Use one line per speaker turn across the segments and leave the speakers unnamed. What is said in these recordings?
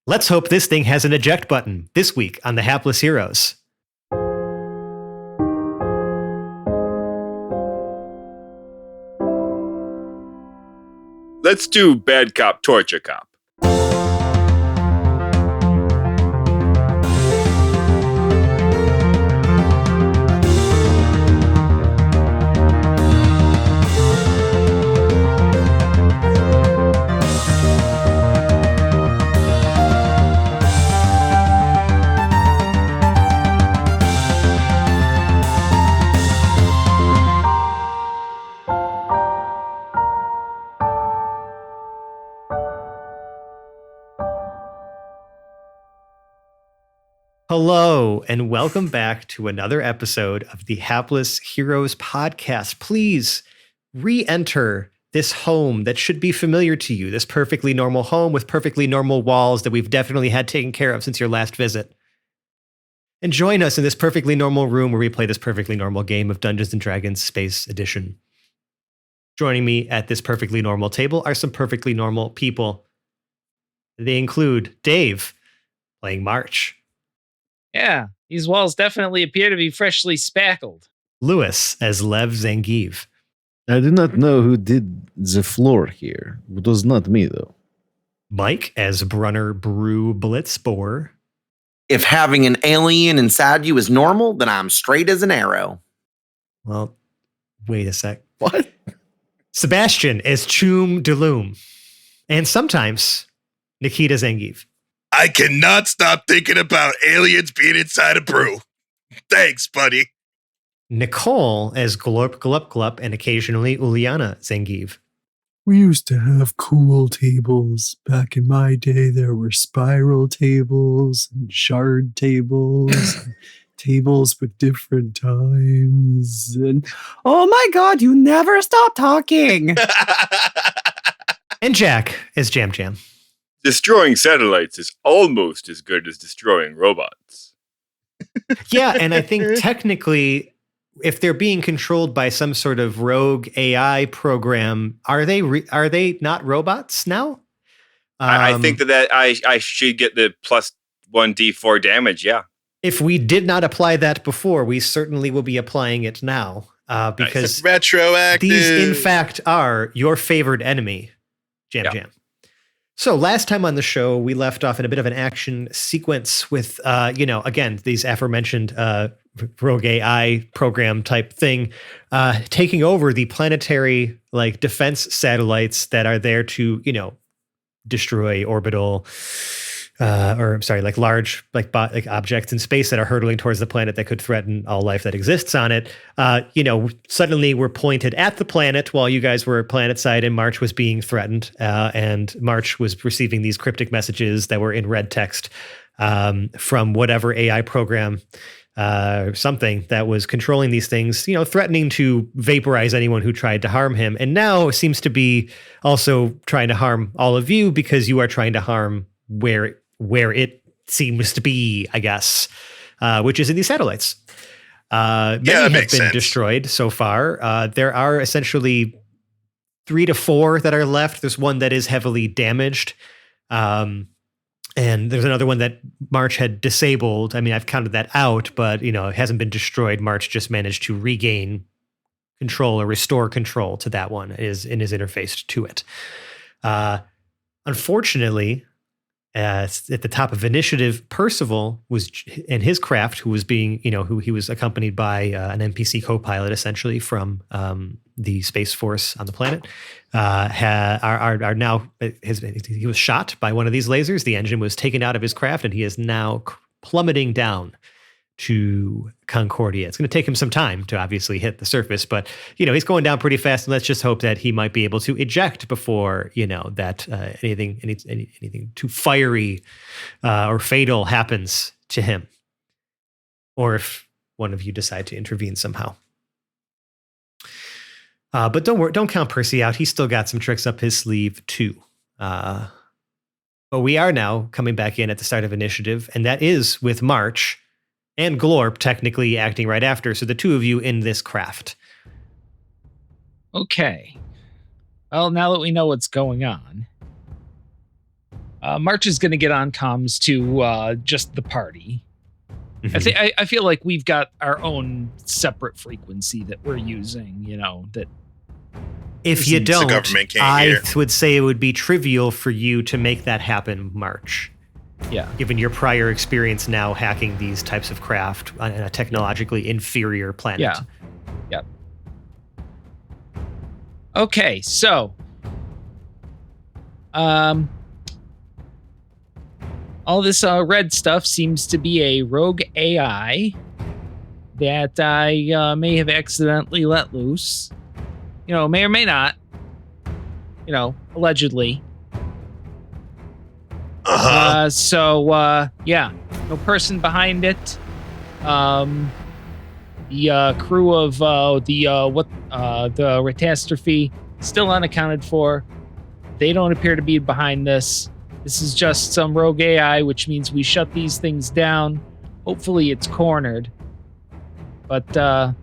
Let's hope this thing has an eject button this week on the Hapless Heroes.
Let's do bad cop, torture cop.
Hello, and welcome back to another episode of the Hapless Heroes podcast. Please re-enter this home that should be familiar to you, this perfectly normal home with perfectly normal walls that we've definitely had taken care of since your last visit. And join us in this perfectly normal room where we play this perfectly normal game of Dungeons & Dragons Space Edition. Joining me at this perfectly normal table are some perfectly normal people. They include Dave, playing March.
Yeah, these walls definitely appear to be freshly spackled.
Lewis as Lev Zangiv.
I do not know who did the floor here. It was not me, though.
Mike as Brunner Brew Blitzboar.
If having an alien inside you is normal, then I'm straight as an arrow.
Well, wait a sec.
What?
Sebastian as Choom Deloom. And sometimes Nikita Zangiv.
I cannot stop thinking about aliens being inside a brew. Thanks, buddy.
Nicole as Glorp Glup Glup and occasionally Uliana Zangiv.
We used to have cool tables. Back in my day, there were spiral tables and shard tables, and tables with different times. And oh my God, you never stop talking.
And Jack as Jam Jam.
Destroying satellites is almost as good as destroying robots.
Yeah, and I think technically, if they're being controlled by some sort of rogue AI program, are they not robots now?
I think that I should get the plus 1d4 damage, yeah.
If we did not apply that before, we certainly will be applying it now. Because
retroactive.
These, in fact, are your favorite enemy, Jam Jam. So last time on the show, we left off in a bit of an action sequence with, again, these aforementioned rogue AI program type thing, taking over the planetary defense satellites that are there to, destroy orbital, large objects in space that are hurtling towards the planet that could threaten all life that exists on it. Suddenly we're pointed at the planet while you guys were planetside and March was being threatened. And March was receiving these cryptic messages that were in red text from whatever AI program, something that was controlling these things, threatening to vaporize anyone who tried to harm him. And now seems to be also trying to harm all of you because you are trying to harm where it seems to be, I guess, which is in these satellites. Many have been destroyed so far. There are essentially 3 to 4 that are left. There's one that is heavily damaged. And there's another one that March had disabled. I mean, I've counted that out, but, it hasn't been destroyed. March just managed to regain control or restore control to that one is in his interface to it. Unfortunately, at the top of initiative, Percival was in his craft, who was being, who he was accompanied by an NPC co-pilot, essentially from the Space Force on the planet. He was shot by one of these lasers. The engine was taken out of his craft, and he is now plummeting down to Concordia. It's going to take him some time to obviously hit the surface, but he's going down pretty fast, and let's just hope that he might be able to eject before that anything too fiery or fatal happens to him, or if one of you decide to intervene somehow. But don't count Percy out. He's still got some tricks up his sleeve too. But we are now coming back in at the start of initiative, and that is with March and Glorp technically acting right after. So the two of you in this craft.
Okay. Well, now that we know what's going on, March is going to get on comms to just the party. I feel like we've got our own separate frequency that we're using, that
If you
The
don't,
government can't
I
hear.
would say it would be trivial for you to make that happen, March.
Yeah.
Given your prior experience now hacking these types of craft on a technologically inferior planet.
Yeah. Yep. Okay, so all this red stuff seems to be a rogue AI that I may have accidentally let loose. May or may not. Allegedly. Yeah, no person behind it. The crew of the catastrophe still unaccounted for. They don't appear to be behind this. This is just some rogue AI, which means we shut these things down. Hopefully it's cornered. But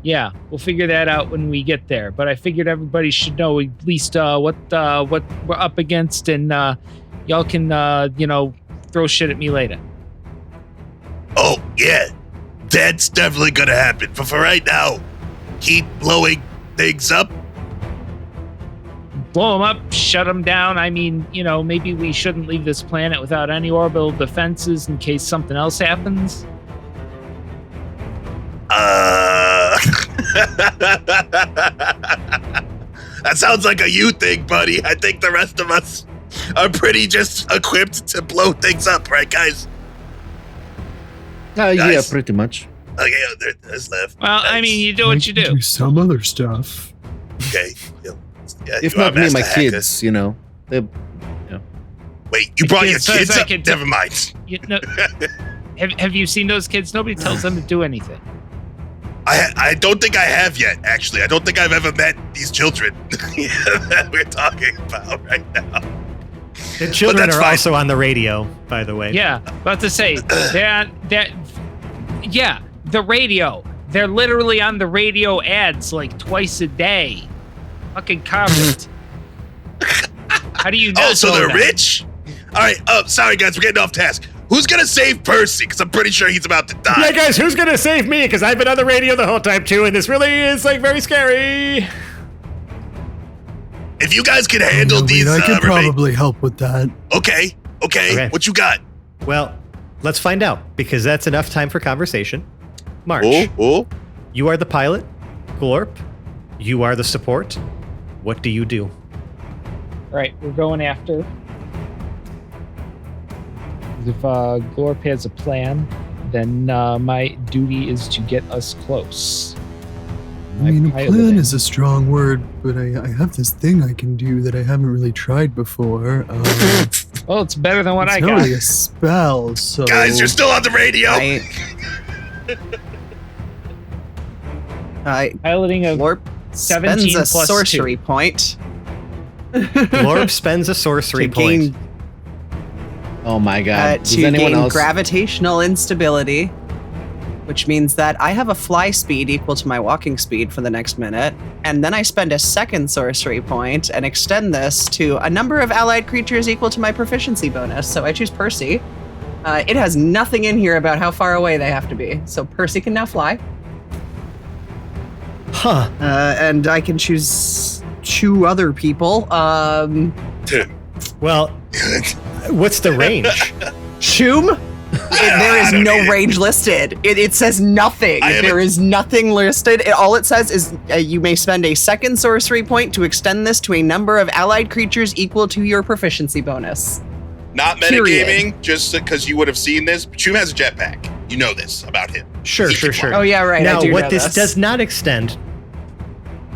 yeah, we'll figure that out when we get there. But I figured everybody should know at least what we're up against, and y'all can throw shit at me later.
Oh, yeah. That's definitely going to happen. But for right now, keep blowing things up.
Blow them up, shut them down. I mean, maybe we shouldn't leave this planet without any orbital defenses in case something else happens.
That sounds like a you thing, buddy. I think the rest of us are pretty just equipped to blow things up, right, guys?
Yeah,
Nice.
pretty much.
Okay, there's left.
Well, I mean, you do what you do.
Do some other stuff.
Okay. Yeah,
If
you are
not me, my
master hacker.
kids, they
Wait, you brought your
So it's
kids
like
up?
it's-
Never mind.
Have you seen those kids? Nobody tells them to do anything.
I don't think I have yet, actually. I don't think I've ever met these children that we're talking about right now.
The children
that's
are
fine.
also on the radio, by the way.
Yeah, about to say yeah, the radio. They're literally on the radio ads like twice a day. Fucking comment. How do you know?
Oh, so they're rich? All right, sorry, guys, we're getting off task. Who's going to save Percy? Because I'm pretty sure he's about to die.
Yeah, guys, who's gonna save me? Because I've been on the radio the whole time too, and this really is very scary.
If you guys can handle these,
I could
remain-
probably help with that.
Okay,
Okay.
what you got?
Well, let's find out, because that's enough time for conversation. March,
Oh.
you are the pilot. Glorp, you are the support. What do you do?
Right, we're going after. If Glorp has a plan, then my duty is to get us close.
I mean, a
piloting.
plan is a strong word, but I have this thing I can do that I haven't really tried before.
Well, it's better than what
it's
I
not
got.
really a spell, so...
Guys, you're still on the radio.
Piloting of
Glorp
17
spends a
plus
sorcery point.
Glorp spends a sorcery
to
point.
gain,
oh my god. Does
to
anyone
gain
else?
gravitational instability, which means that I have a fly speed equal to my walking speed for the next minute, and then I spend a second sorcery point and extend this to a number of allied creatures equal to my proficiency bonus. So I choose Percy. It has nothing in here about how far away they have to be, so Percy can now fly.
Huh.
And I can choose 2 other people.
Well, what's the range?
Choom? There is no range listed. It says nothing. There is nothing listed. All it says is you may spend a second sorcery point to extend this to a number of allied creatures equal to your proficiency bonus.
Not
Period.
metagaming, just because you would have seen this. Choom has a jetpack. You know this about him.
Sure.
Oh yeah, right.
Now,
I do
what
know
this does not extend,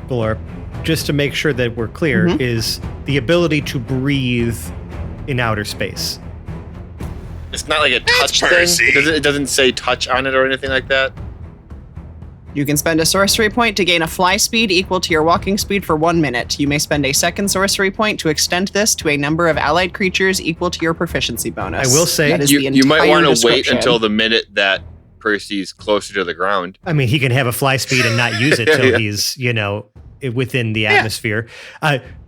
Glorp, just to make sure that we're clear,
Mhm.
is the ability to breathe in outer space.
It's not like a touch
Percy.
thing. It doesn't say touch on it or anything like that.
You can spend a sorcery point to gain a fly speed equal to your walking speed for 1 minute. You may spend a second sorcery point to extend this to a number of allied creatures equal to your proficiency bonus.
I will say-
That is
You
the
might
entire
want to wait
description.
until the minute that Percy's closer to the ground.
I mean, he can have a fly speed and not use it till
Yeah.
he's, within the atmosphere.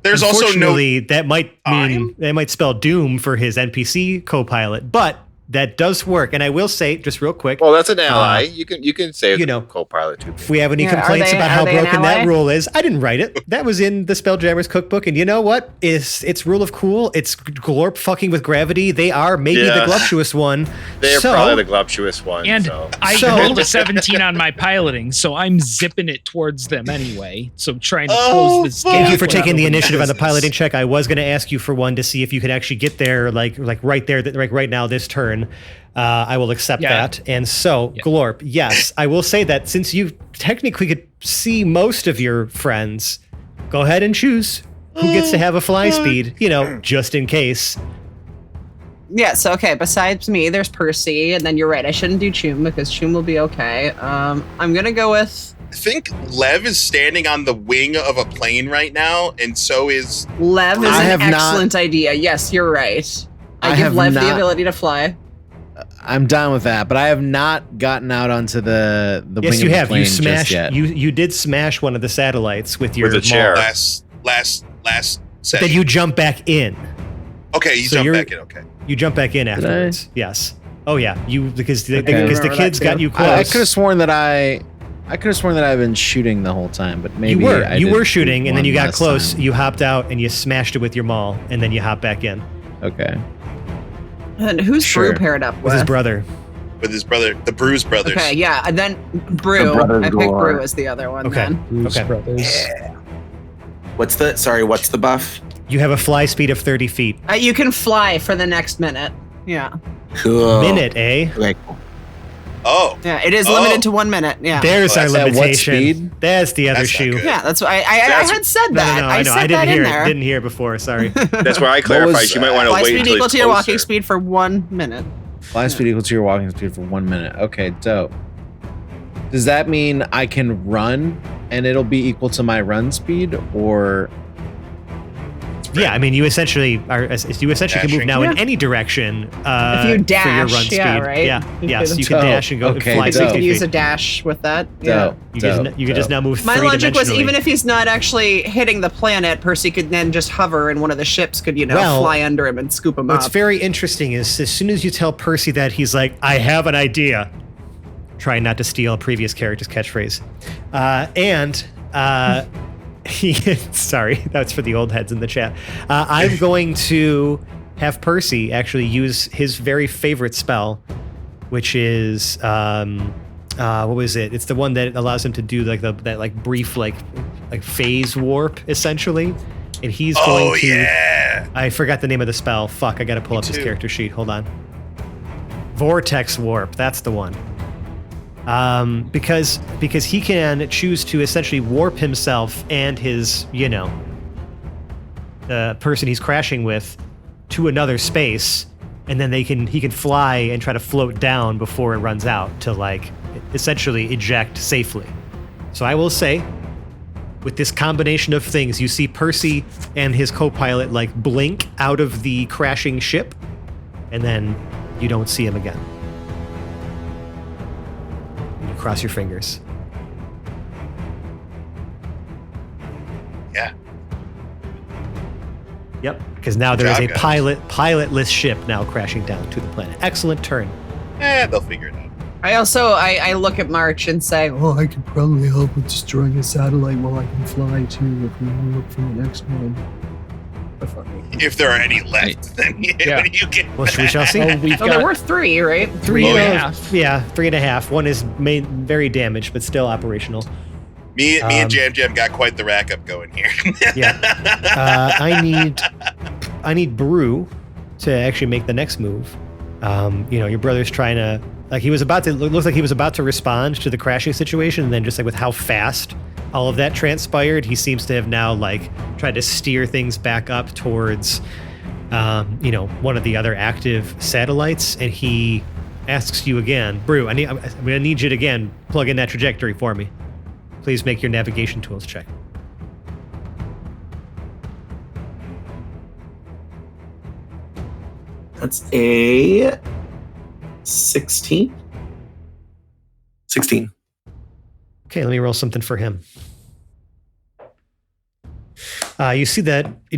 There's also no
unfortunately, that might mean
time?
that might spell doom for his NPC co-pilot, but that does work. And I will say, just real quick,
Well, that's an ally. You can save
you
the
know,
co-pilot too.
if we have any
Yeah, are
complaints
they-
about
are
how
they an
broken that
ally?
rule is, I didn't write it. That was in the Spelljammer's cookbook. And you know what? It's rule of cool. It's Glorp fucking with gravity. They are maybe the
Yeah.
gluptuous one.
They're
So-
probably the gluptuous one.
And
so.
I
So-
rolled a 17 on my piloting, so I'm zipping it towards them anyway. So trying to
Oh,
close this
fuck.
gap.
Thank you for
without
taking the
opening
initiative on the
business.
piloting check. I was going to ask you for one to see if you could actually get there, like right there, like right now, this turn. I will accept
Yeah.
that. And so,
Yeah.
Glorp, yes, I will say that since you technically could see most of your friends, go ahead and choose who gets to have a fly speed, just in case.
Yeah, so okay, besides me, there's Percy, and then you're right, I shouldn't do Choom because Choom will be okay. I'm gonna go with
I think Lev is standing on the wing of a plane right now, and so is
Lev is
I
an
have not-
excellent idea. Yes, you're right. I
I
give
have
Lev the
not-
ability to fly.
I'm down with that, but I have not gotten out onto the
Yes,
wing
you
of the
have.
plane
You
just
smashed.
yet.
You did smash one of the satellites with your
With a chair.
maul.
last session.
Then you jump back in.
Okay, you
So
jump
you're-
back in. Okay.
You jump back in afterwards. Yes. Oh yeah. Because the
Okay.
because the
Remember
kids
that
got
too.
you
I
close.
could have sworn that I've been shooting the whole time, but maybe
you were
did
shooting, and then
one
you got
last
close.
time.
You hopped out and you smashed it with your maul, and then you hop back in
Okay.
And who's
Sure.
Brew paired up
with
with?
his brother.
With his brother, the Bruise brothers.
Okay, yeah, and then Brew.
The brothers
I picked
galore.
Brew as the other one
Okay.
then.
Blues
Okay.
Brothers.
What's the buff?
You have a fly speed of 30 feet.
You can fly for the next minute. Yeah.
Cool.
Minute, eh?
Okay, cool.
Oh,
Yeah, it is
Oh.
limited to 1 minute. Yeah.
There's
Oh,
our
that's at
what
limitation.
speed?
That's the other
That's not
shoe.
good.
Yeah, that's why I
That's-
had said
No,
that.
no,
I
I know.
said
I didn't
that
hear
in
it.
there.
Didn't hear it before. Sorry.
That's why I clarified. You might want to
Fly
wait
speed
until
equal
he's
to your walking
closer.
speed for 1 minute.
Fly speed equal to your walking speed for 1 minute. Okay, dope. Does that mean I can run and it'll be equal to my run speed, or
Yeah, I mean, you essentially can move
Dashing.
now in
Yeah.
any direction.
If you
for your
dash,
run
yeah,
speed.
right?
Yeah,
You
yes,
could-
you can
Dope.
dash and go
Okay,
fly
You
dope.
60
could
feet.
use a dash with that. Yeah.
dope?
You
dope,
can just
dope.
now move.
My logic was
three-dimensionally.
even if he's not actually hitting the planet, Percy could then just hover and one of the ships could,
Well,
fly under him and scoop him
What's
up.
very interesting is as soon as you tell Percy that, he's like, I have an idea. Trying not to steal a previous character's catchphrase. Sorry, that's for the old heads in the chat. I'm going to have Percy actually use his very favorite spell, which is what was it? It's the one that allows him to do like that brief phase warp essentially, and he's going to.
yeah.
I forgot the name of the spell. Fuck, I gotta pull up his
too.
character sheet. Hold on. Vortex warp. That's the one. Because he can choose to essentially warp himself and his, the person he's crashing with to another space, and then he can fly and try to float down before it runs out to essentially eject safely. So I will say, with this combination of things, you see Percy and his co-pilot blink out of the crashing ship, and then you don't see him again. You cross your fingers.
Yeah.
Yep, because now
Good
there is
job,
a
guys.
pilotless ship now crashing down to the planet. Excellent turn.
They'll figure it out.
I also I look at March and say,
Oh, I could probably help with destroying a satellite while I can fly too if we want to look for the next one.
If there are any left, then
Yeah.
you get.
Well, we shall see.
Oh, we've
oh, there
got
were 3, right?
three
Oh,
and a
yeah.
half.
Yeah, 3.5. One is very damaged, but still operational.
Me
Um,
and Jam Jam got quite the rack up going here.
Yeah. I need Brew to actually make the next move. Your brother's trying to he was about to looks like he was about to respond to the crashing situation, and then just with how fast all of that transpired, he seems to have now tried to steer things back up towards one of the other active satellites, and he asks you again, Brew, I'm gonna need you to again plug in that trajectory for me. Please make your navigation tools check.
That's a 16. 16.
Okay, let me roll something for him. You see that you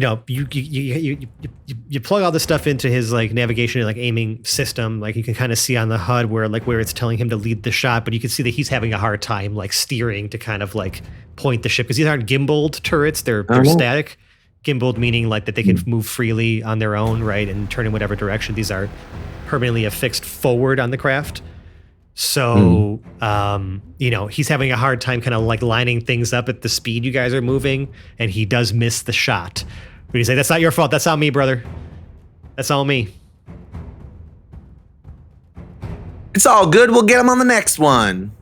plug all this stuff into his like navigation and like aiming system. Like you can kind of see on the HUD where it's telling him to lead the shot, but you can see that he's having a hard time like steering to kind of like point the ship because these aren't gimbaled turrets; they're static. Gimbaled meaning like that they can move freely on their own, right, and turn in whatever direction. These are permanently affixed forward on the craft. So, he's having a hard time kind of like lining things up at the speed you guys are moving, and he does miss the shot. But you say, that's not your fault. That's on me, brother. That's all me.
It's all good. We'll get him on the next one.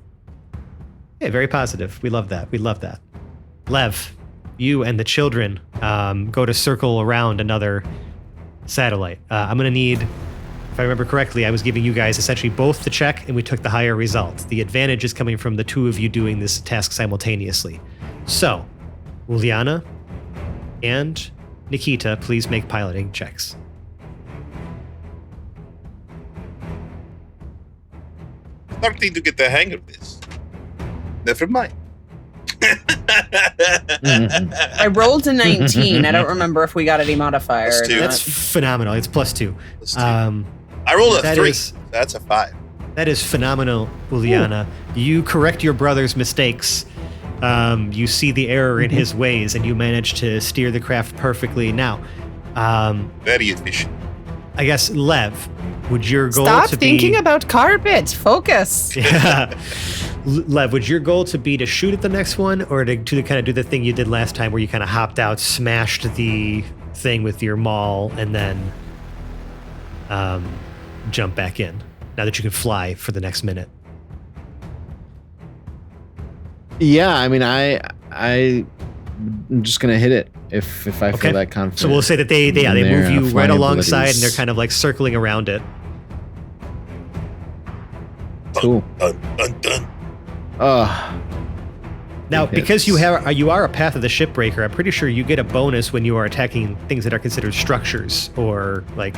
Yeah, very positive. We love that. We love that. Lev, you and the children go to circle around another satellite. I'm going to need... If I remember correctly, I was giving you guys essentially both the check, and we took the higher result. The advantage is coming from the two of you doing this task simultaneously. So, Uliana and Nikita, please make piloting checks.
Starting to get the hang of this. Never mind.
I rolled a 19. I don't remember if we got any modifier.
Plus 2.
That's phenomenal. It's +2.
Plus 2. I rolled a 3. That's a 5.
That is phenomenal, Uliana. You correct your brother's mistakes. You see the error in his ways, and you manage to steer the craft perfectly. Now,
very efficient.
I guess, Lev, would your goal
Stop
to
thinking
be...
about carpet. Focus.
Yeah. Lev, would your goal to be to shoot at the next one, or to kind of do the thing you did last time where you kind of hopped out, smashed the thing with your maul, and then jump back in, now that you can fly for the next minute?
Yeah, I mean, I'm just gonna hit it if I feel that confident.
So we'll say that they move you right alongside, and they're kind of like circling around it.
Cool.
Dun, dun, dun.
Now, because you are a Path of the Shipbreaker, I'm pretty sure you get a bonus when you are attacking things that are considered structures or like...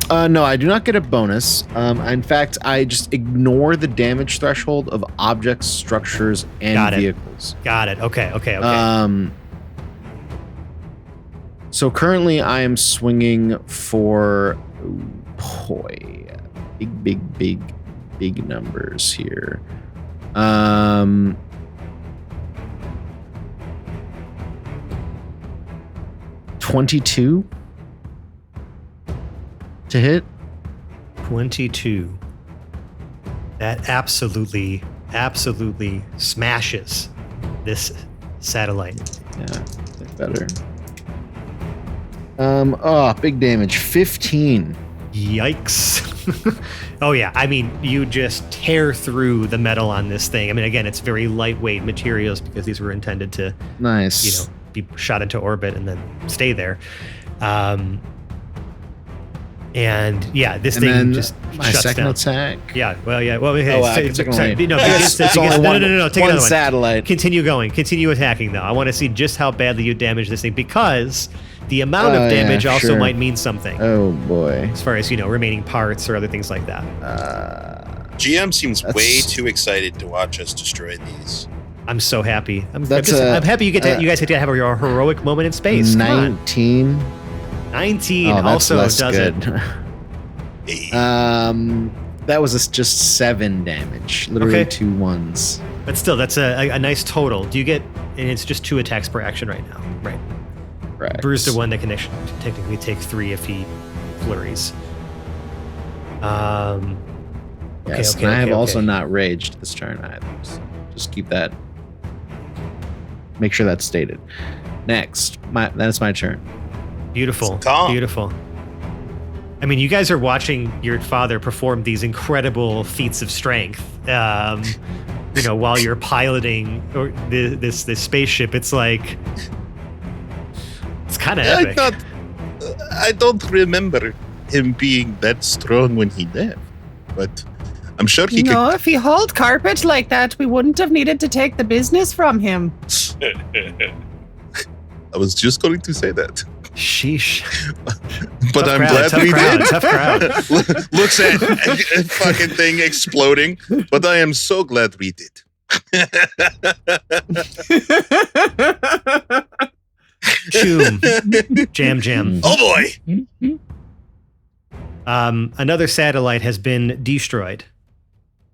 No, I do not get a bonus. In fact, I just ignore the damage threshold of objects, structures, and vehicles.
Got it. Okay.
So currently I am swinging for... big numbers here. 22 to hit.
22. That absolutely smashes this satellite.
Yeah, better. Big damage. 15.
Yikes. Oh yeah, I mean, you just tear through the metal on this thing. I mean, again, it's very lightweight materials because these were intended to, be shot into orbit and then stay there. And yeah, this thing just
my
shuts
second
down.
attack.
Yeah, well, yeah. Well,
Take one satellite.
Continue going. Continue attacking, though. I want to see just how badly you damage this thing, because the amount of damage also might mean something.
Oh boy.
As far as, remaining parts or other things like that.
GM seems way too excited to watch us destroy these.
I'm so happy. I'm happy you guys get to have your heroic moment in space.
19.
19
also
does
good.
it.
That was just 7 damage. Literally 2 ones.
But still, that's a nice total. Do you get? And it's just 2 attacks per action right now, right?
Right.
Bruce the one that can technically take 3 if he flurries.
Yes, and I have also not raged this turn either. So just keep that. Make sure that's stated. Next, that's my turn.
Beautiful. Beautiful. I mean, you guys are watching your father perform these incredible feats of strength, while you're piloting this spaceship. It's like, it's kind of epic.
I don't remember him being that strong when he left, but I'm sure he could.
No, if he hauled carpet like that, we wouldn't have needed to take the business from him.
I was just going to say that.
Sheesh.
But
tough
I'm glad we did.
Tough crowd.
Looks at a fucking thing exploding. But I am so glad we did.
Choom. Jam.
Oh boy.
Another satellite has been destroyed.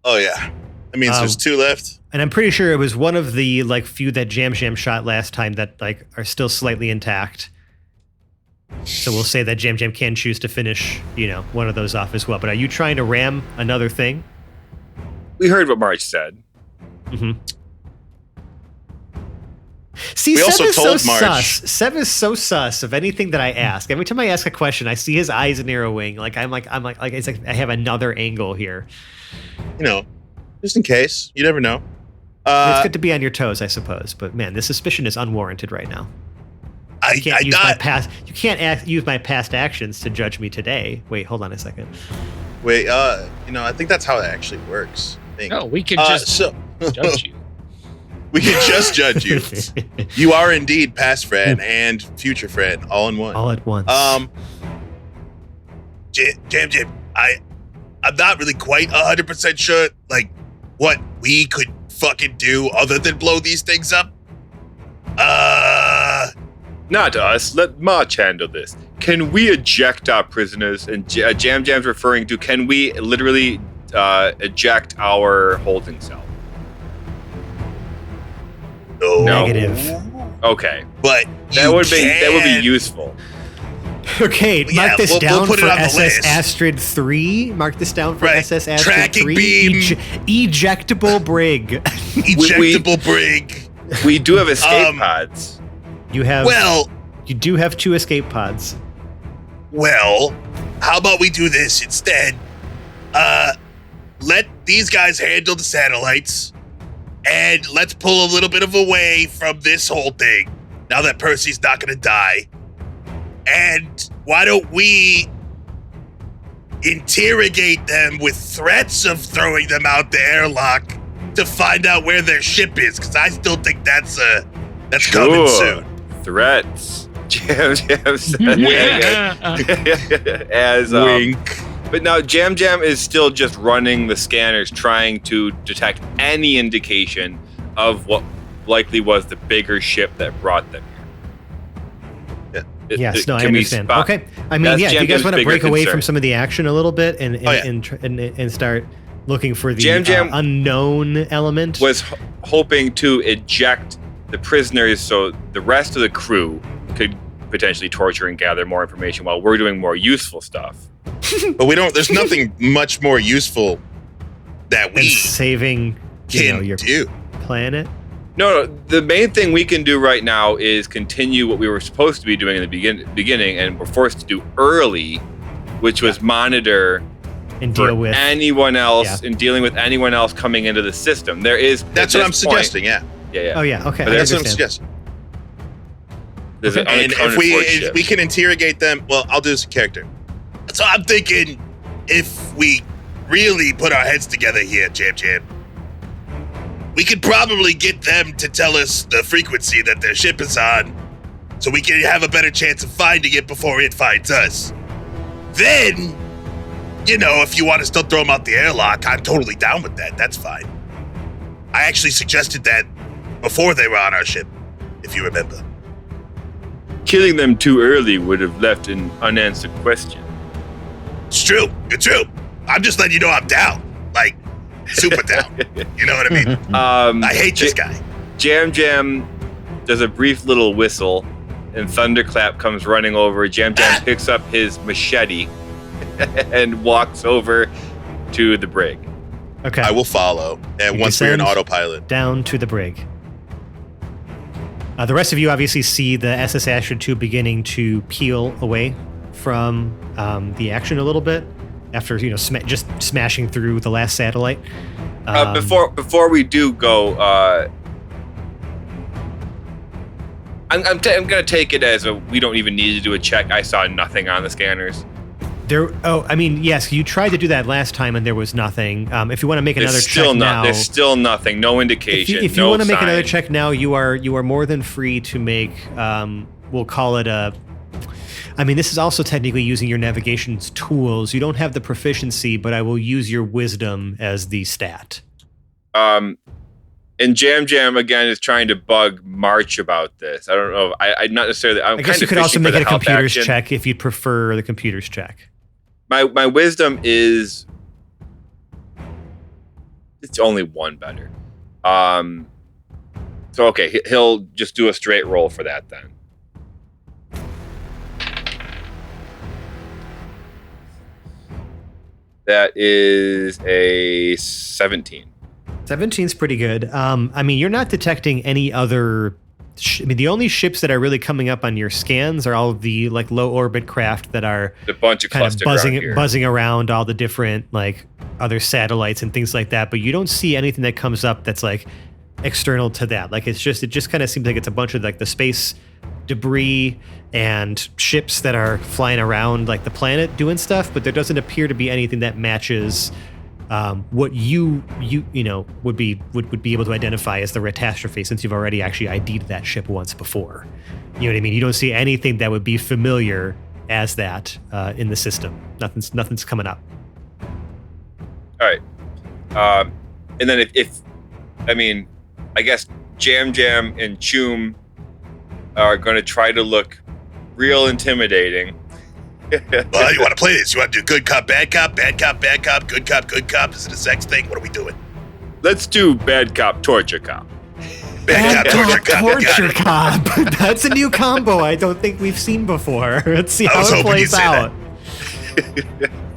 Oh yeah. That means there's 2 left.
And I'm pretty sure it was one of the few that Jam shot last time that are still slightly intact. So we'll say that Jam can choose to finish, one of those off as well. But are you trying to ram another thing?
We heard what March said.
Mm-hmm. See,
We
Seb
also
is
told
so
Marge.
Seb is so sus of anything that I ask. Every time I ask a question, I see his eyes narrowing. I'm like it's like I have another angle here.
Just in case. You never know.
It's good to be on your toes, I suppose. But man, this suspicion is unwarranted right now. You can't use my past actions to judge me today. Wait, hold on a second.
Wait, I think that's how it actually works. I think.
No, we can just judge you.
We can just judge you. You are indeed past Fred and future Fred all in one.
All at once.
Jam, I'm not really quite 100% sure, what we could fucking do other than blow these things up.
Not us. Let March handle this. Can we eject our prisoners? And Jam Jam's referring to, can we literally eject our holding cell?
No.
Negative.
Okay.
But
that would be useful.
Okay, mark this down
we'll put
for
it on the
SS
list.
Astrid 3. Mark this down for
Right.
SS Astrid
Tracking
3.
beam.
Ejectable brig.
Ejectable brig.
We do have escape pods.
You do have 2 escape pods.
Well, how about we do this instead? Let these guys handle the satellites, and let's pull a little bit of away from this whole thing, now that Percy's not gonna die. And why don't we interrogate them with threats of throwing them out the airlock to find out where their ship is? Because I still think that's coming soon.
Threats. Jam said. As
Wink.
But now Jam is still just running the scanners, trying to detect any indication of what likely was the bigger ship that brought them here.
Yes, I
Can we
understand.
spot-
Okay, I mean,
That's
if you
Jam
guys
Jam's
want to
bigger
break away
concern.
from some of the action a little bit and start looking for the
Jam
unknown element.
Was hoping to eject the prisoners so the rest of the crew could potentially torture and gather more information while we're doing more useful stuff.
But there's nothing much more useful that we
and saving
can
your
do.
planet.
No, the main thing we can do right now is continue what we were supposed to be doing in the beginning and were forced to do early, which was monitor
and deal with
anyone else and dealing with anyone else coming into the system.
That's what I'm suggesting, yeah.
Yeah.
Oh yeah, okay.
That's what I'm suggesting.
There's an
And
unaccounted for
if
ship.
we can interrogate them, well, I'll do this in character. So I'm thinking if we really put our heads together here, Jam, we could probably get them to tell us the frequency that their ship is on so we can have a better chance of finding it before it finds us. Then, if you want to still throw them out the airlock, I'm totally down with that. That's fine. I actually suggested that before they were on our ship, if you remember.
Killing them too early would have left an unanswered question.
It's true. You're true. I'm just letting you know I'm down. Super down. You know what I mean? I hate this guy.
Jam does a brief little whistle, and Thunderclap comes running over. Jam picks up his machete and walks over to the brig.
Okay.
I will follow. And
You
once we're in
descend
autopilot.
down to the brig. The rest of you obviously see the SS Astrid 2 beginning to peel away from the action a little bit after just smashing through the last satellite.
Before we do go, I'm gonna take it as we don't even need to do a check. I saw nothing on the scanners.
Yes, you tried to do that last time and there was nothing. If you want to make another check now,
there's still nothing. No indication.
If you want to make another check now, you are more than free to make. We'll call it a. This is also technically using your navigation's tools. You don't have the proficiency, but I will use your wisdom as the stat.
And Jam again is trying to bug March about this. I don't know. I not necessarily.
I guess you could also make it a computer's check if you'd prefer the computer's check.
My wisdom is it's only one better. So okay, he'll just do a straight roll for that then. That is a 17.
17's pretty good. I mean, you're not detecting any other. I mean, the only ships that are really coming up on your scans are all of the like low orbit craft that are
a bunch of
kind of buzzing around all the different like other satellites and things like that. But you don't see anything that comes up that's like external to that. Like it just kind of seems like it's a bunch of like the space debris and ships that are flying around like the planet doing stuff. But there doesn't appear to be anything that matches what you know would be able to identify as the catastrophe, since you've already actually ID'd that ship once before. You know what I mean? You don't see anything that would be familiar as that in the system. Nothing's coming up.
All right, and then if I mean, I guess Jam and Choom are going to try to look real intimidating.
Well, you want to play this? You want to do good cop, bad cop, bad cop, bad cop, good cop, good cop? Is it a sex thing? What are we doing?
Let's do bad cop, torture cop.
Bad cop,
torture cop. That's a new combo I don't think we've seen before. Let's see how it plays out.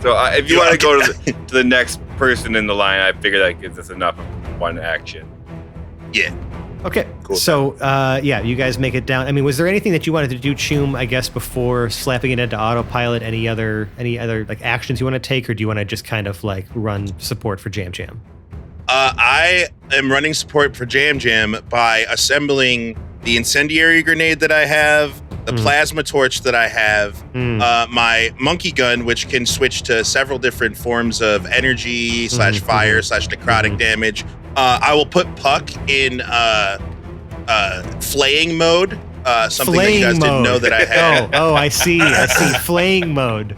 So if you want to go to the next person in the line, I figure that gives us enough of one action.
Yeah.
Okay,
cool.
So yeah, you guys make it down. I mean, was there anything that you wanted to do, Choom, I guess, before slapping it into autopilot? Any other like actions you want to take, or do you want to just kind of like run support for Jam?
I am running support for Jam by assembling the incendiary grenade that I have, the plasma torch that I have, my monkey gun, which can switch to several different forms of energy / fire / necrotic damage. I will put Puck in flaying mode, something that you guys didn't know that I had.
Oh, I see. Flaying mode.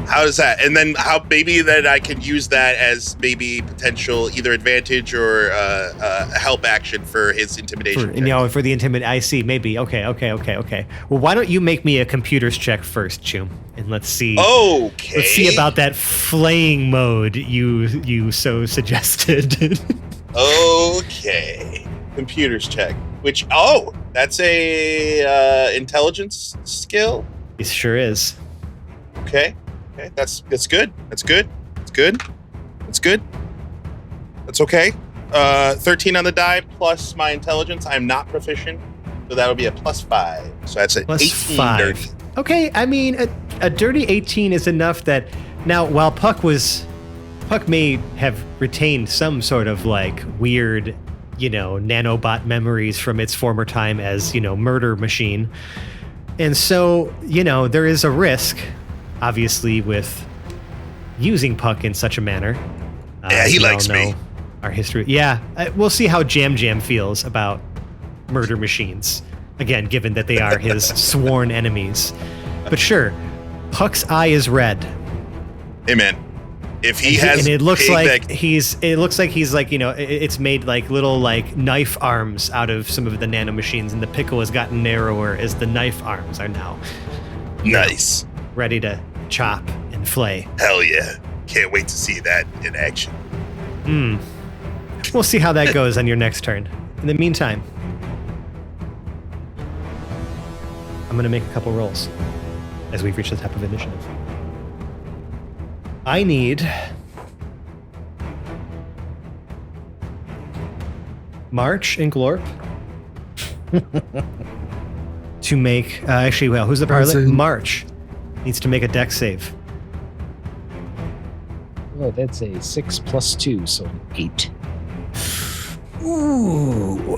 How does that? And then how maybe that I can use that as maybe potential either advantage or help action for his intimidation.
For the intimidate. I see. Maybe. Okay. Well, why don't you make me a computer's check first, Choom, and let's see.
Okay.
Let's see about that flaying mode you so suggested.
Okay. Computer's check. Which that's a intelligence skill.
It sure is.
Okay, that's good. That's okay. 13 on the die plus my intelligence. I'm not proficient, so that would be a +5. So that's an 18 dirty.
Okay, I mean a dirty 18 is enough that now while Puck may have retained some sort of like weird, nanobot memories from its former time as, murder machine. And so, there is a risk, obviously, with using Puck in such a manner.
Yeah, he likes me.
Our history. Yeah, we'll see how Jam feels about murder machines. Again, given that they are his sworn enemies. But sure, Puck's eye is red.
Hey, man. If he has,
and it looks like he's like, it's made like little like knife arms out of some of the nano machines, and the pickle has gotten narrower as the knife arms are now
nice,
ready to chop and flay.
Hell yeah! Can't wait to see that in action.
We'll see how that goes on your next turn. In the meantime, I'm gonna make a couple rolls as we've reached the top of initiative. I need March and Glorp to make. Who's the pilot? March needs to make a dex save.
Oh, that's a 6 + 2, so an 8.
Ooh.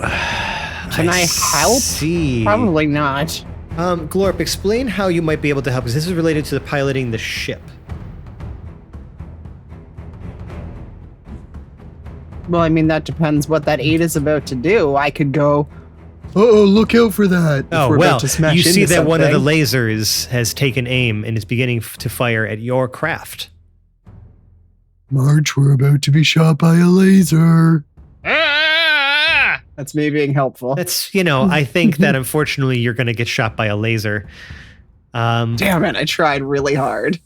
Can I help?
See.
Probably not.
Glorp, explain how you might be able to help, because this is related to the piloting the ship.
Well, I mean, that depends what that 8 is about to do. I could go,
look out for that.
You see that one of the lasers has taken aim and is beginning to fire at your craft.
March, we're about to be shot by a laser.
That's me being helpful.
That's, I think that unfortunately you're going to get shot by a laser.
Damn it, I tried really hard.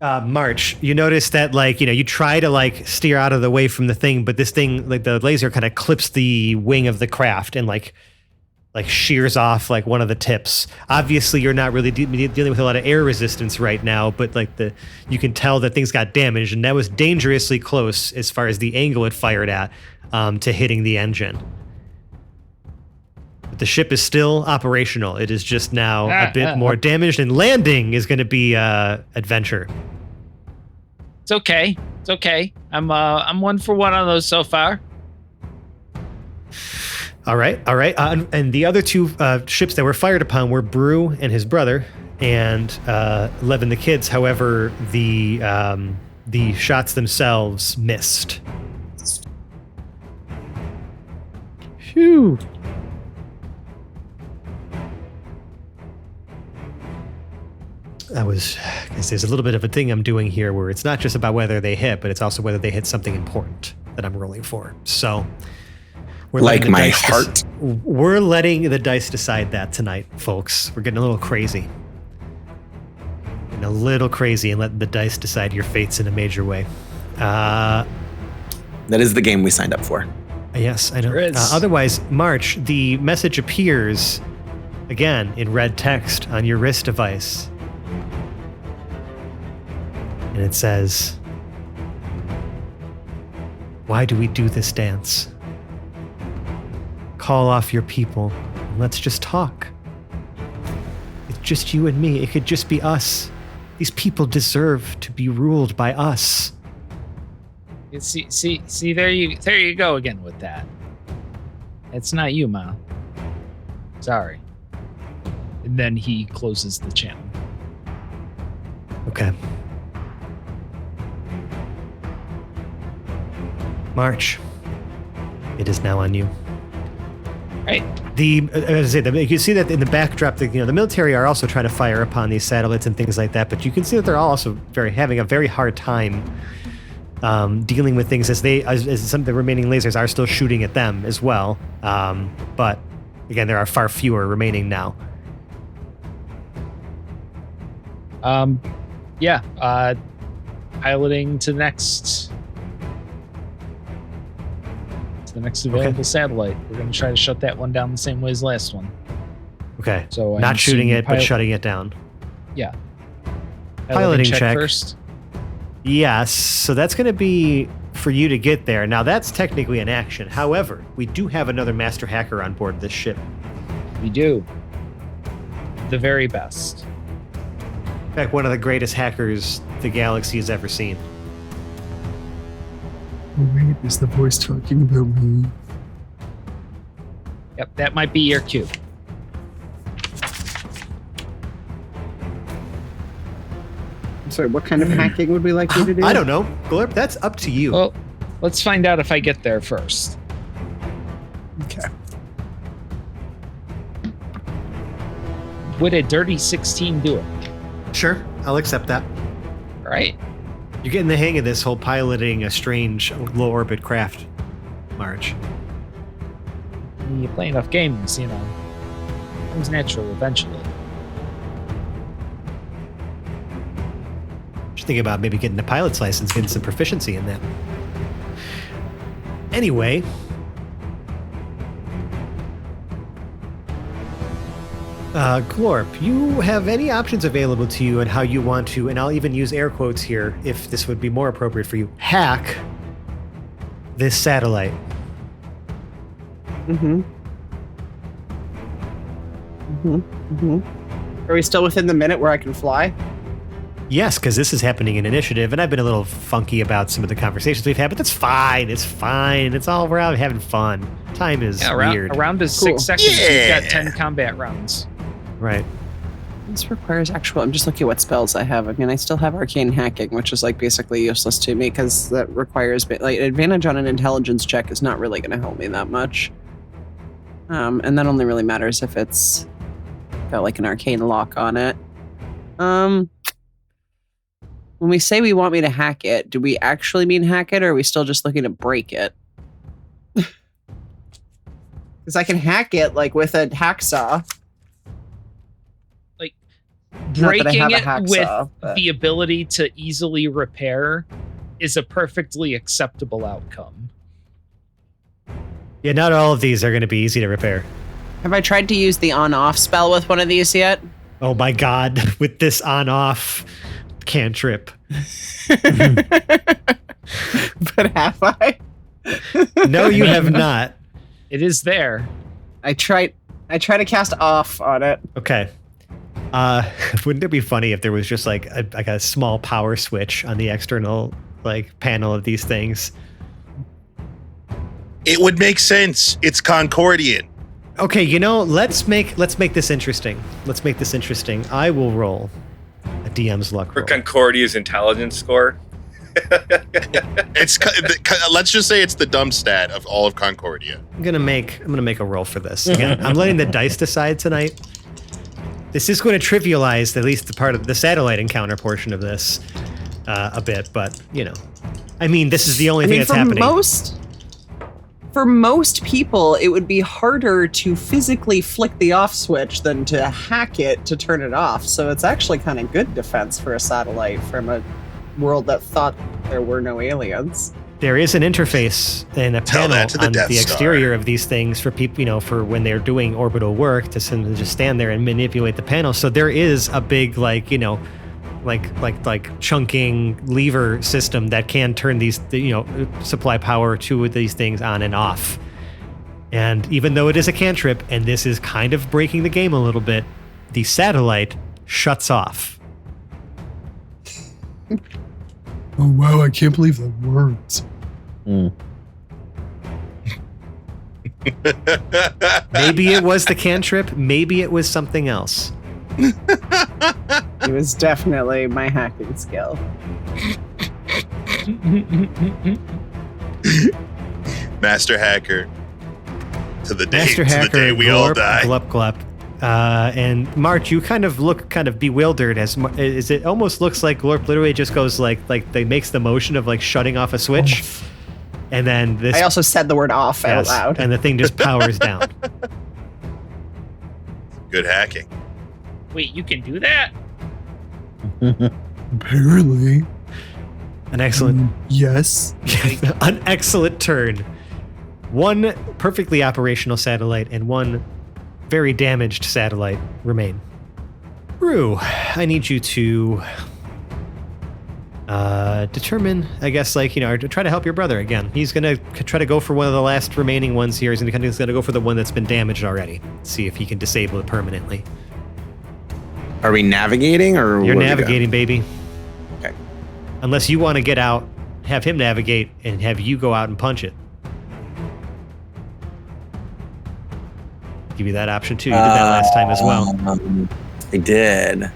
March, you notice that you try to steer out of the way from the thing, but this thing, the laser kind of clips the wing of the craft and like shears off one of the tips. Obviously you're not really dealing with a lot of air resistance right now, but you can tell that things got damaged, and that was dangerously close as far as the angle it fired at to hitting the engine. But the ship is still operational. It is just now a bit more damaged, and landing is going to be adventure.
It's okay. It's okay. I'm 1 for 1 on those so far.
All right. And the other 2 ships that were fired upon were Brew and his brother, and Levin the kids. However, the shots themselves missed.
Phew.
There's a little bit of a thing I'm doing here where it's not just about whether they hit, but it's also whether they hit something important that I'm rolling for. So we're
like my heart.
We're letting the dice decide that tonight, folks. We're getting a little crazy. And letting the dice decide your fates in a major way.
That is the game we signed up for.
Yes, I know. Otherwise, March, the message appears again in red text on your wrist device. And it says, "Why do we do this dance? Call off your people and let's just talk. It's just you and me. It could just be us. These people deserve to be ruled by us."
See, there you go again with that. It's not you, Ma. Sorry. And then he closes the channel.
Okay. March, it is now on you.
Right.
You can see that in the backdrop, the military are also trying to fire upon these satellites and things like that, but you can see that they're all also having a very hard time dealing with things as some of the remaining lasers are still shooting at them as well. But again, there are far fewer remaining now.
Piloting to the next available satellite. We're going to try to shut that one down the same way as the last one.
Okay.
So
not shooting it, but shutting it down.
Yeah.
Piloting check
first.
Yes. So that's going to be for you to get there. Now that's technically an action. However, we do have another master hacker on board this ship.
We do. The very best.
In fact, one of the greatest hackers the galaxy has ever seen.
Oh, wait, is the voice talking about me?
Yep, that might be your cue.
I'm sorry, what kind of hacking would we like you to do?
I don't know. Glorp, that's up to you.
Well, let's find out if I get there first.
Okay.
Would a dirty 16 do it?
Sure, I'll accept that.
All right.
You're getting the hang of this whole piloting a strange low orbit craft, March.
You play enough games, it comes natural eventually.
Just thinking about maybe getting a pilot's license, getting some proficiency in that. Anyway. Glorp, you have any options available to you on how you want to, and I'll even use air quotes here if this would be more appropriate for you, hack this satellite.
Are we still within the minute where I can fly?
Yes, because this is happening in initiative, and I've been a little funky about some of the conversations we've had, but that's fine. It's fine. It's all, we're out having fun. Time is weird.
A round is 6 seconds.
Yeah.
You've got 10 combat rounds.
Right.
This requires actual. I'm just looking at what spells I have. I mean, I still have arcane hacking, which is basically useless to me because that requires advantage on an intelligence check is not really going to help me that much. And that only really matters if it's got an arcane lock on it. When we say we want me to hack it, do we actually mean hack it, or are we still just looking to break it? Because I can hack it like with a hacksaw.
Like
Not that I
breaking
have a
it
hacksaw,
with
but-
the ability to easily repair is a perfectly acceptable outcome.
Yeah, not all of these are going to be easy to repair.
Have I tried to use the on-off spell with one of these yet?
Oh my god, with this on-off cantrip.
But have I?
No, you have not.
It is there.
I try to cast off on it.
Okay. Wouldn't it be funny if there was just like a small power switch on the external like panel of these things?
It would make sense. It's Concordian.
Okay, let's make this interesting. Let's make this interesting. I will roll a DM's luck
For
roll.
Concordia's intelligence score.
Let's just say it's the dumb stat of all of Concordia.
I'm gonna make a roll for this. Again, I'm letting the dice decide tonight. This is going to trivialize at least the part of the satellite encounter portion of this a bit, but I mean, this is the only thing that's happening.
For most people, it would be harder to physically flick the off switch than to hack it to turn it off. So it's actually kind of good defense for a satellite from a world that thought there were no aliens.
There is an interface and a
Tell
panel
that to the
on
Death
the
Star.
exterior of these things for people, for when they're doing orbital work to simply just stand there and manipulate the panel. So there is a big like chunking lever system that can turn these, supply power to these things on and off. And even though it is a cantrip, and this is kind of breaking the game a little bit, the satellite shuts off.
Oh wow, I can't believe that worked.
Maybe it was the cantrip, maybe it was something else.
It was definitely my hacking skill.
Master hacker. To the day,
Master
to
hacker,
the day we all
glorp,
die.
glup, glup. And March, you kind of look kind of bewildered as it almost looks like Glorp literally just goes like they makes the motion of like shutting off a switch, and then this.
I also said the word off out
yes,
loud.
and the thing just powers down.
Good hacking.
Wait, you can do that?
Apparently.
An excellent,
Yes.
an excellent turn. One perfectly operational satellite and one very damaged satellite remain. Rue, I need you to determine, I guess, or to try to help your brother again. He's going to try to go for one of the last remaining ones here. He's going to go for the one that's been damaged already. See if he can disable it permanently.
Are we navigating or
You're
where we
navigating, baby.
Okay.
Unless you want to get out, have him navigate, and have you go out and punch it. Give you that option too. You did that last time as well.
I did.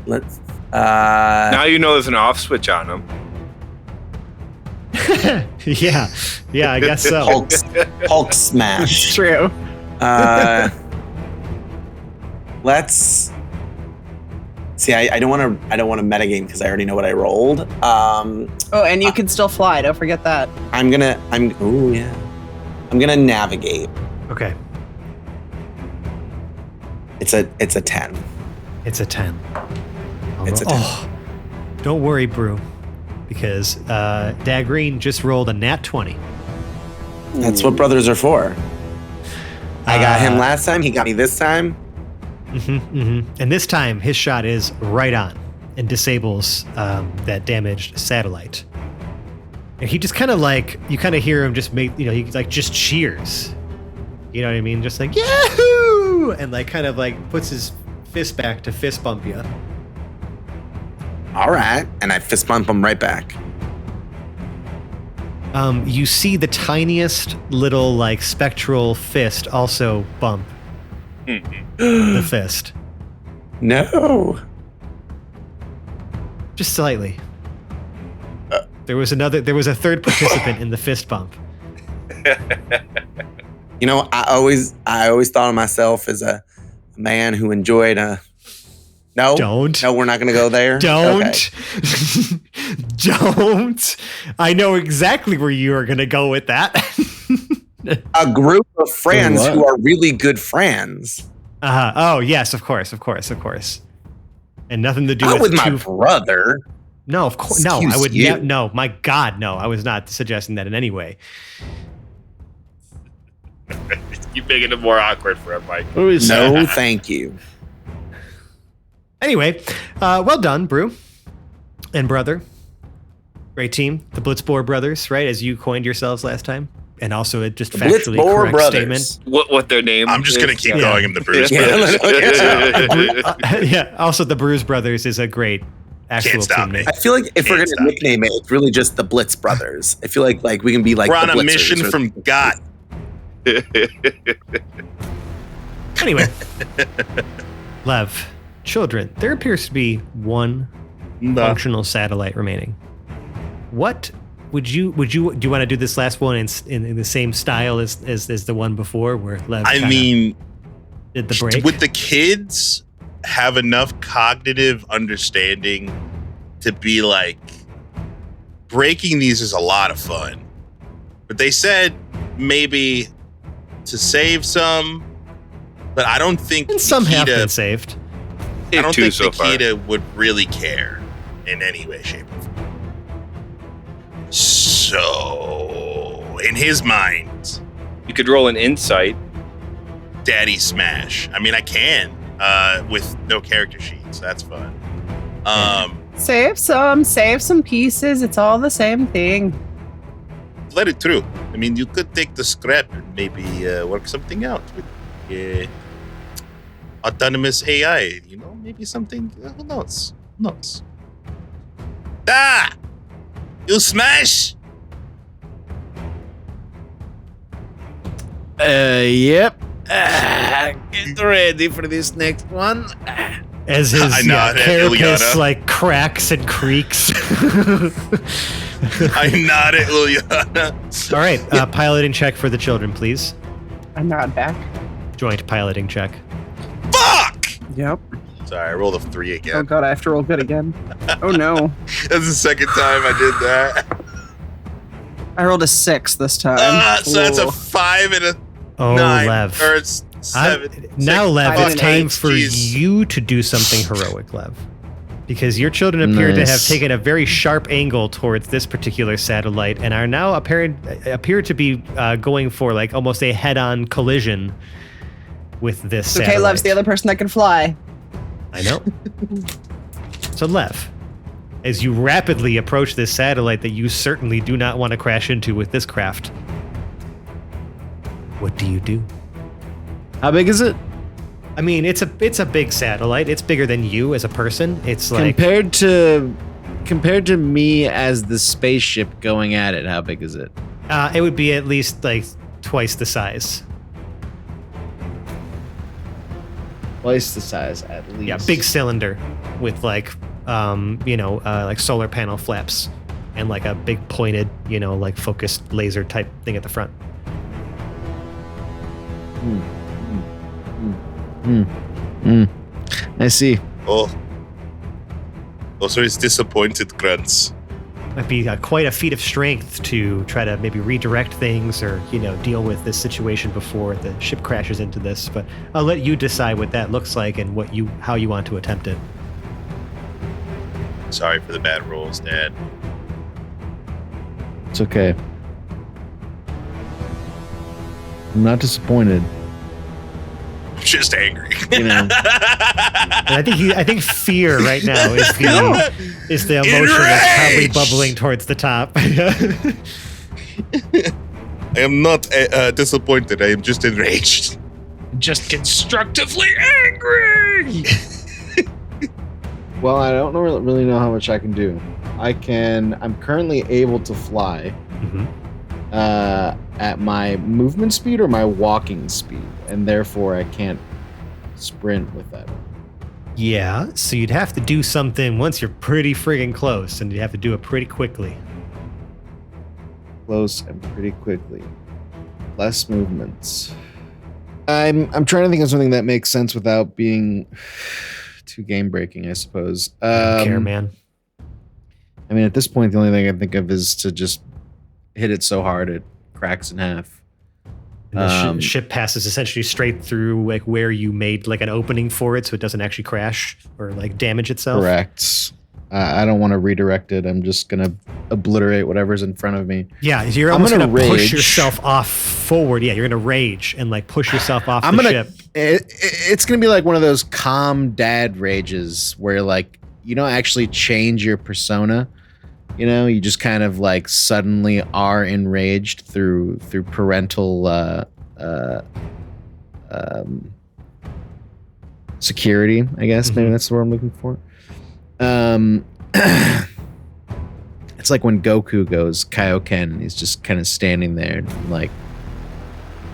Let's.
Now you know there's an off switch on them.
Yeah, I guess so.
Hulk smash.
True.
Let's see. I don't want to metagame because I already know what I rolled.
Oh, and you can still fly. Don't forget that.
I'm gonna navigate.
Okay,
It's a 10.
it's a 10.
It's a 10.
Don't worry, Brew, because Dagreen just rolled a nat 20.
That's what brothers are for. I got him last time. He got me this time.
And this time, his shot is right on and disables that damaged satellite. And he just kind of you kind of hear him just make, he just cheers. You know what I mean? Just like, yahoo! And kind of puts his fist back to fist bump you.
All right. And I fist bump him right back.
You see the tiniest little spectral fist also bump the fist.
No.
Just slightly. There was a third participant in the fist bump.
I always thought of myself as a man who enjoyed No,
Don't.
No, we're not going to go there.
Don't.
Okay.
Don't. I know exactly where you are going to go with that.
A group of friends
what?
who are really good friends.
Oh, yes, of course. And nothing to do
Not with my
two.
brother.
No, of course. No, I
Excuse
would
you.
no, my God, no. I was not suggesting that in any way.
Keep making it more awkward for him, Mike.
What do we say?
No, thank you.
Anyway, well done, Brew and brother. Great team, the Blitzboar brothers, right? As you coined yourselves last time, and also it just factually
Blitzboar
correct
brothers.
statement.
What their name?
I'm just
is.
gonna keep
Yeah.
calling him the Bruce.
Yeah. Also, the Bruise brothers is a great actual
Can't stop
team
me.
name.
I feel like if we're
Can't
gonna
stop.
nickname it, it's really just the Blitz Brothers. I feel like we can be like
We're on
the
a
Blitzers
mission
or-
from God.
Anyway, Lev, children, there appears to be one functional satellite remaining. What do you want to do this last one in the same style as the one before, where Lev
I
kinda
mean,
did the break?
would the kids have enough cognitive understanding to be like, breaking these is a lot of fun, but they said maybe to save some, but I don't think
And some have been
Nikita,
saved.
I don't
Two
think
so far.
Nikita would really care in any way, shape, or form. So, in his mind,
You could roll an insight.
Daddy Smash. I mean, I can with no character sheets. That's fun.
Save some pieces. It's all the same thing.
Very true. I mean, you could take the scrap and maybe work something out with autonomous AI. You know, maybe something. Who knows? Who knows? Ah! You smash!
Yep. Get ready for this next one.
As his
I nod at
carapace
Ilyana.
like cracks and creaks.
I nod at Ilyana.
All right, piloting check for the children, please.
I nod back.
Joint piloting check.
Fuck!
Yep.
Sorry, I rolled a 3
Oh
again.
god, I have to roll good again. Oh no.
That's the second time I did that.
I rolled a 6 this time.
So that's a
Ooh.
5 and a
Oh,
9.
Lev.
Or it's 7.
Now, Lev,
Fuck,
it's time
8,
for
jeez.
you to do something heroic, Lev. Because your children appear to have
Nice.
taken a very sharp angle towards this particular satellite and are now appear to be going for like almost a head-on collision with this
It's
satellite.
okay, Lev's the other person that can fly.
I know. So, Lev, as you rapidly approach this satellite that you certainly do not want to crash into with this craft, what do you do?
How big is it?
I mean, it's a big satellite. It's bigger than you as a person. It's like
Compared to me as the spaceship going at it, how big is it?
it would be at least like twice the size.
Twice the size, at least.
Yeah, big cylinder with like like solar panel flaps and like a big pointed, like focused laser type thing at the front.
I see.
Oh. Those are his disappointed grunts.
Might be quite a feat of strength to try to maybe redirect things or deal with this situation before the ship crashes into this. But I'll let you decide what that looks like and how you want to attempt it.
Sorry for the bad rolls, Dad.
It's okay. I'm not disappointed.
I'm just angry.
You know.
And I think fear right now is the emotion that's probably
Enraged!
bubbling towards the top.
I am not disappointed. I am just enraged.
Just constructively angry.
Well, I don't really know how much I can do. I'm currently able to fly
Mhm.
at my movement speed or my walking speed, and therefore I can't sprint with that.
Yeah, so you'd have to do something once you're pretty friggin' close, and you'd have to do it pretty quickly.
Close and pretty quickly. Less movements. I'm trying to think of something that makes sense without being too game breaking, I suppose.
I don't care, man.
I mean, at this point, the only thing I can think of is to just hit it so hard it cracks in half.
And the ship passes essentially straight through like where you made like an opening for it, so it doesn't actually crash or like damage itself.
Correct. I don't want to redirect it. I'm just gonna obliterate whatever's in front of me.
Yeah, you're almost gonna push yourself off forward. Yeah, you're gonna rage and like push yourself off the ship.
It's gonna be like one of those calm dad rages where like you don't actually change your persona. You know, you just kind of like suddenly are enraged through parental security. I guess maybe that's the word I'm looking for. It's like when Goku goes Kaioken and he's just kind of standing there like,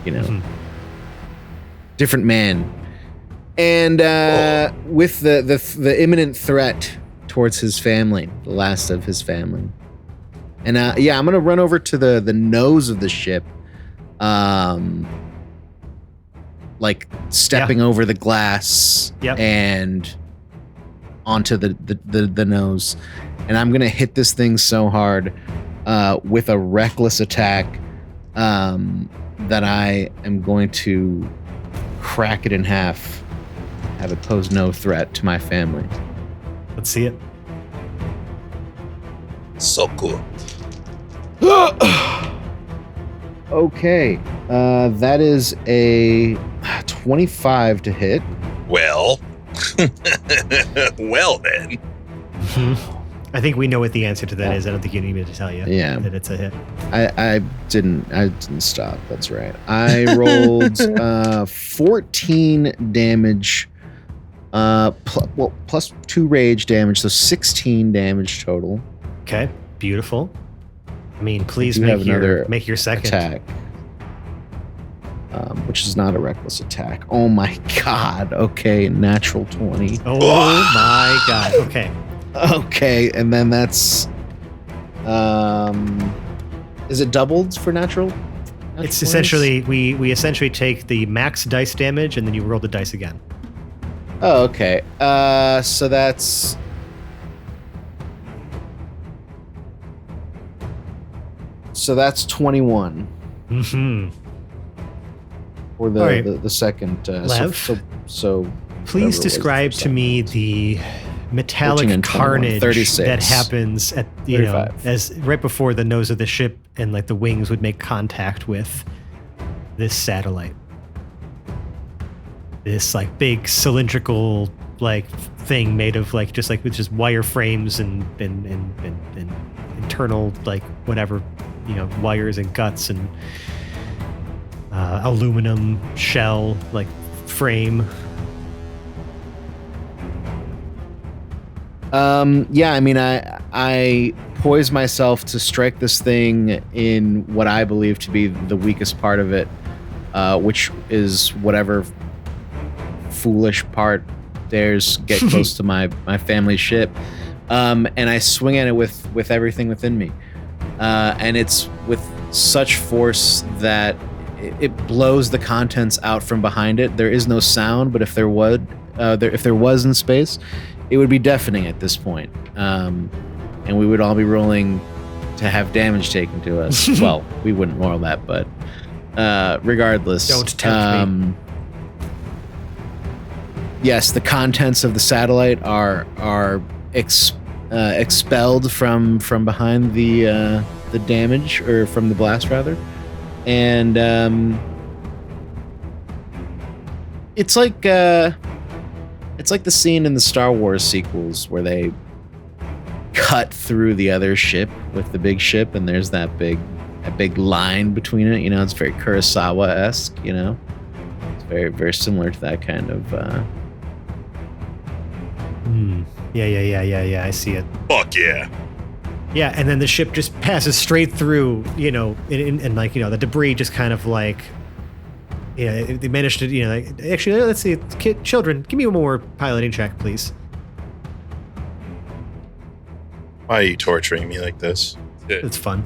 you know, different man. And with the imminent threat towards his family, the last of his family. And I'm going to run over to the nose of the ship. Like stepping over the glass and onto the nose, and I'm gonna hit this thing so hard with a reckless attack that I am going to crack it in half, have it pose no threat to my family.
Let's see it.
So cool.
Okay, that is a 25 to hit.
Well. Well then.
I think we know what the answer to that is. I don't think you need me to tell you that it's a hit.
I didn't stop. That's right. I rolled 14 damage, plus 2 rage damage, so 16 damage total.
Okay, beautiful. I mean, please make your second
attack. Which is not a reckless attack. Oh my god. Okay, natural 20.
Oh my god. Okay.
Okay, and then that's is it doubled for natural?
It's essentially we essentially take the max dice damage and then you roll the dice again.
Oh, okay. So that's So that's 21.
Mm-hmm.
For the second.
Lev,
so
please describe to me the metallic carnage that happens at as right before the nose of the ship and like the wings would make contact with this satellite. This like big cylindrical like thing made of like just wire frames and internal like whatever wires and guts and aluminum shell like frame.
Yeah, I mean, I poise myself to strike this thing in what I believe to be the weakest part of it, which is whatever foolish part dares get close to my family's ship. And I swing at it with everything within me. And it's with such force that it blows the contents out from behind it. There is no sound, but if there was in space, it would be deafening at this point. And we would all be rolling to have damage taken to us. Well, we wouldn't roll that, but regardless.
Don't tempt me.
Yes, the contents of the satellite are expelled from behind the damage, or from the blast rather, and it's like the scene in the Star Wars sequels where they cut through the other ship with the big ship, and there's that big line between it. It's very Kurosawa-esque. It's very, very similar to that kind of.
Yeah. I see it.
Fuck yeah.
Yeah, and then the ship just passes straight through. And like the debris just kind of like. Yeah, they managed to, actually, let's see, children, give me one more piloting check, please.
Why are you torturing me like this?
It's fun.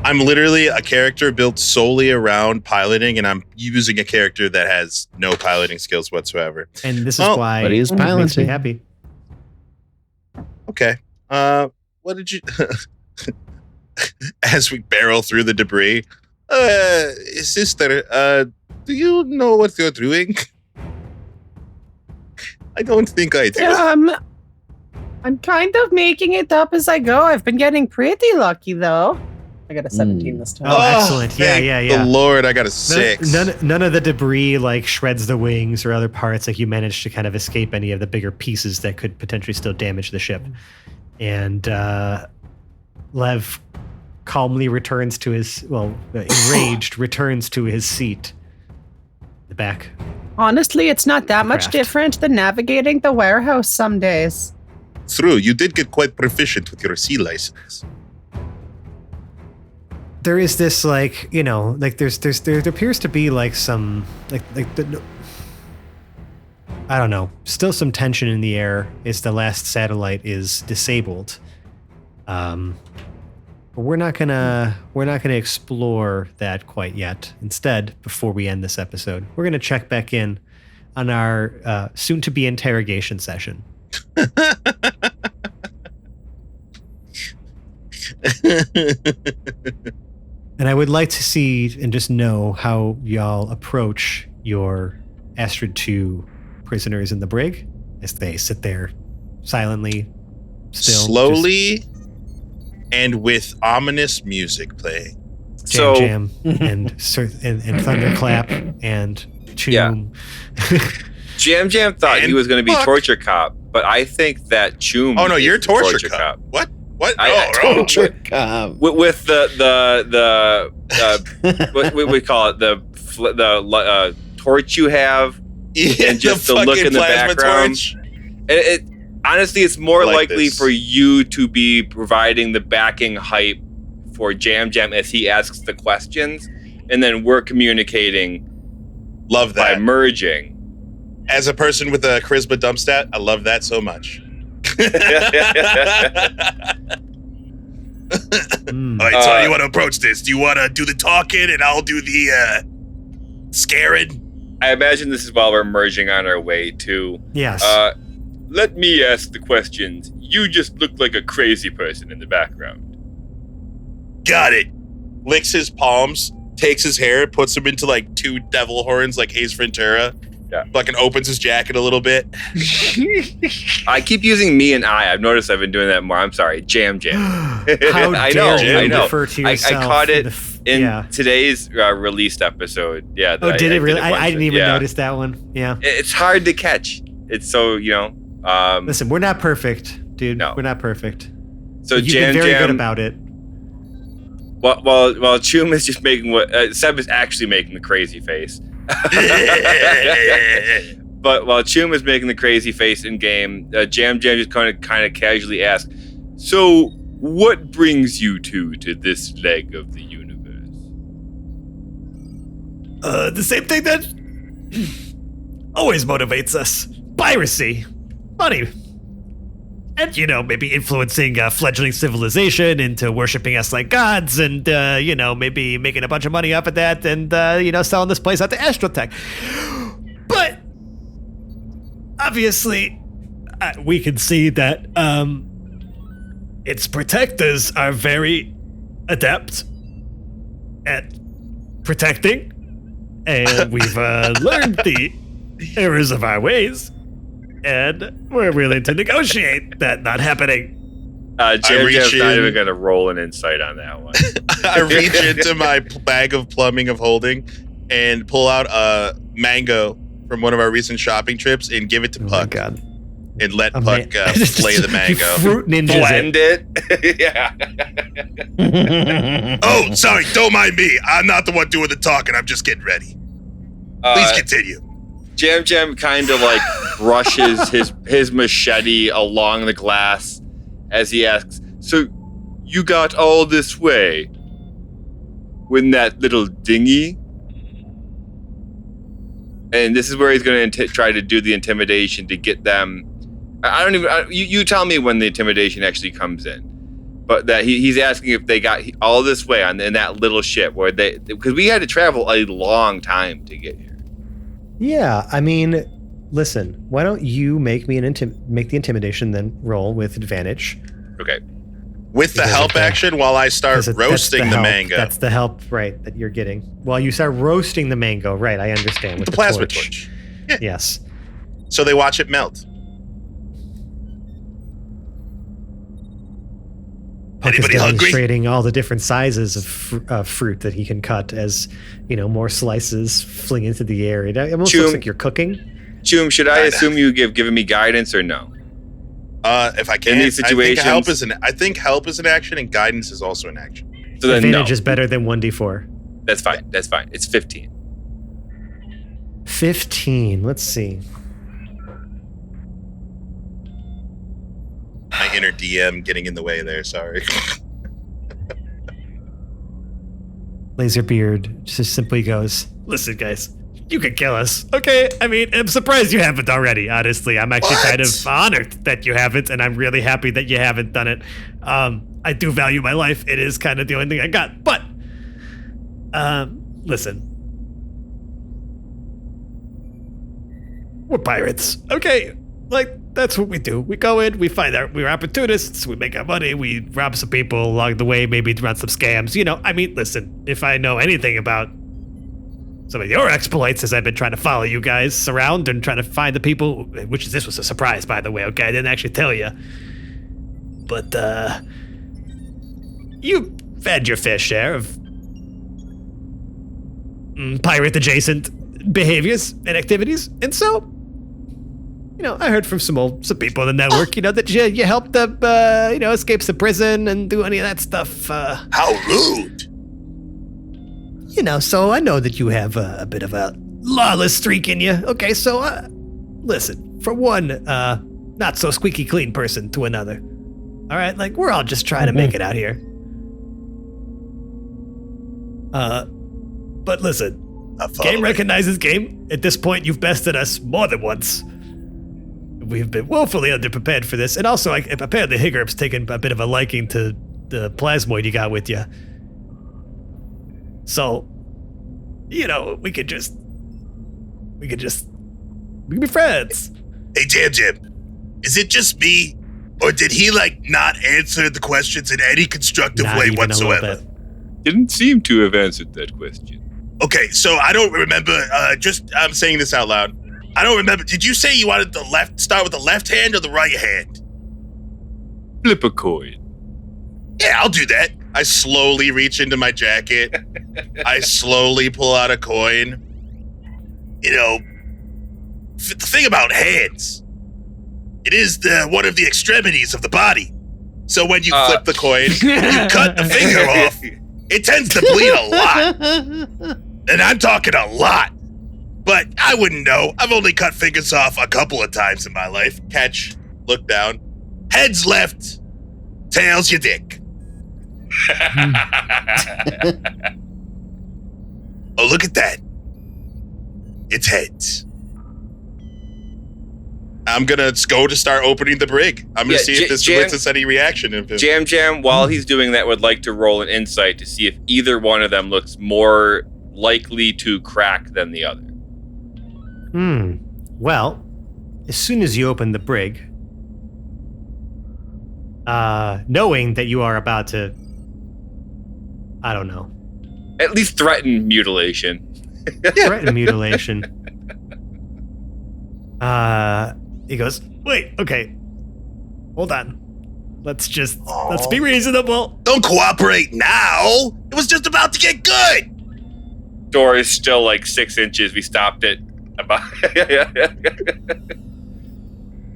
I'm literally a character built solely around piloting, and I'm using a character that has no piloting skills whatsoever.
And this is why
but he is piloting.
Makes me happy.
Okay. What did you... As we barrel through the debris, Sister, do you know what you're doing? I don't think I do.
I'm kind of making it up as I go. I've been getting pretty lucky, though. I got a 17 this time.
Oh, excellent. Yeah,
thank
yeah, yeah.
the Lord, I got a 6.
None of the debris like shreds the wings or other parts. Like you managed to kind of escape any of the bigger pieces that could potentially still damage the ship. And Lev calmly returns to his, enraged returns to his seat. The back.
Honestly, it's not that much
Craft.
different than navigating the warehouse some days.
True, you did get quite proficient with your sea license.
There is this there appears to be like some I don't know, still some tension in the air as the last satellite is disabled. But we're not gonna explore that quite yet. Instead, before we end this episode, we're gonna check back in on our soon-to-be interrogation session. And I would like to see and just know how y'all approach your Astrid 2 prisoners in the brig as they sit there silently, still.
Slowly and with ominous music playing.
Jam and thunderclap and Choom.
Jam thought he
And
was going to be
fuck.
torture cop, but I think that Choom.
Oh no,
is
you're
the
torture cop. What?
I-
No,
Torture cop.
With the what we call it, the torch you have,
Yeah,
and just the
fucking
look in the
plasma
background.
torch.
It honestly, it's more
Like
likely
this.
for you to be providing the backing hype for Jam as he asks the questions, and then we're communicating
Love
by
that.
merging.
As a person with a charisma dump stat, I love that so much.
Mm.
All right, so how do you want to approach this? Do you want to do the talking and I'll do the scaring?
I imagine this is while we're merging on our way to.
Yes.
Let me ask the questions. You just look like a crazy person in the background.
Got it. Licks his palms, takes his hair, puts him into like 2 devil horns like Ace Ventura.
Yeah.
Fucking opens his jacket a little bit.
I keep using me and I. I've noticed I've been doing that more. I'm sorry. Jam.
How
I
dare
know,
you
I know.
refer to
I
yourself?
caught it in
yeah.
today's released episode. Yeah.
Oh, did it really?
a bunch
I didn't
of-
even
yeah.
notice that one. Yeah.
It's hard to catch. It's so,
Listen, we're not perfect, dude.
No.
We're not perfect.
so
You've
Jam
been very good
Jam,
about it.
while Choom is just making Seb is actually making the crazy face. But while Choom is making the crazy face in game, Jam just kind of casually asks, "So, what brings you to this leg of the universe?"
The same thing that always motivates us: piracy, money, and maybe influencing fledgling civilization into worshiping us like gods, and maybe making a bunch of money off of that, and selling this place out to Astrotech. But obviously, we can see that its protectors are very adept at protecting, and we've learned the errors of our ways, and we're willing to negotiate that not happening.
Jam
reach
Jam's not
in-
even going to roll an insight on that one.
I reach into my bag of plumbing of holding and pull out a mango from one of our recent shopping trips and give it to Puck
God.
and let
A
Puck
man-
slay the mango.
Fruit ninjas
Blend it. Yeah.
Oh, sorry, don't mind me. I'm not the one doing the talking. I'm just getting ready. Please continue.
Jam kind of like brushes his machete along the glass as he asks, "So, you got all this way when that little dinghy?" And this is where he's going to try to do the intimidation to get them. You tell me when the intimidation actually comes in. But that he's asking if they got all this way in that little ship because we had to travel a long time to get here.
Yeah, I mean, listen. Why don't you make me make the intimidation then roll with advantage?
Okay.
With the
Because
help
of the-
action, while I start
Because
roasting the
help.
mango.
That's the help, right, that you're getting. While you start roasting the mango, right, I understand. With
the plasma torch. Yeah.
Yes.
So they watch it melt.
Puck is
Anybody hungry?
demonstrating all the different sizes of fruit that he can cut as, more slices fling into the air. It almost looks like you're cooking.
Choom, should I assume you given me guidance or no?
If I can,
In these situations,
I think help is an action and guidance is also an action.
So then
Advantage
no.
is better than 1d4.
That's fine. That's fine. It's 15.
15. Let's see.
My inner DM getting in the way there. Sorry.
Laserbeard just simply goes, "Listen, guys, you could kill us, okay? I mean, I'm surprised you haven't already, honestly. I'm actually kind of honored that you haven't, and I'm really happy that you haven't done it. I do value my life. It is kind of the only thing I got. But, listen. We're pirates, okay? Like, that's what we do. We go in, we're opportunists, we make our money, we rob some people along the way, maybe run some scams. Listen, if I know anything about some of your exploits as I've been trying to follow you guys around and trying to find the people, this was a surprise, by the way, okay? I didn't actually tell you. But, you've had your fair share of pirate-adjacent behaviors and activities, and so, I heard from some people in the network, that you helped them, escape some prison and do any of that stuff.
How rude!
So I know that you have a bit of a lawless streak in you. Okay, so listen, from one not so squeaky clean person to another. All right, like we're all just trying to make it out here. But listen, game recognizes game. At this point, you've bested us more than once. We've been woefully underprepared for this, and also apparently Higgerup's taken a bit of a liking to the plasmoid you got with you. So, we could be friends.
Hey, Jam, is it just me, or did he not answer the questions in any constructive
Not
way
even a little
whatsoever?
bit.
Didn't seem to have answered that question.
Okay, so I don't remember. I'm saying this out loud. I don't remember. Did you say you wanted start with the left hand or the right hand?
Flip a coin.
Yeah, I'll do that. I slowly reach into my jacket. I slowly pull out a coin. The thing about hands, it is one of the extremities of the body. So when you flip the coin, you cut the finger off. It tends to bleed a lot. And I'm talking a lot. But I wouldn't know. I've only cut fingers off a couple of times in my life. Catch, look down. Head's left, tail's your dick. Oh, look at that. It's heads. I'm gonna go to start opening the brig. I'm gonna see if this elicits any reaction of him.
Jam, while he's doing that, would like to roll an insight to see if either one of them looks more likely to crack than the other.
Well, as soon as you open the brig, knowing that you are about to, I don't know,
at least threaten mutilation.
Threaten mutilation. He goes, wait, okay, hold on. Let's be reasonable.
Don't cooperate now. It was just about to get good.
Door is still 6 inches. We stopped it.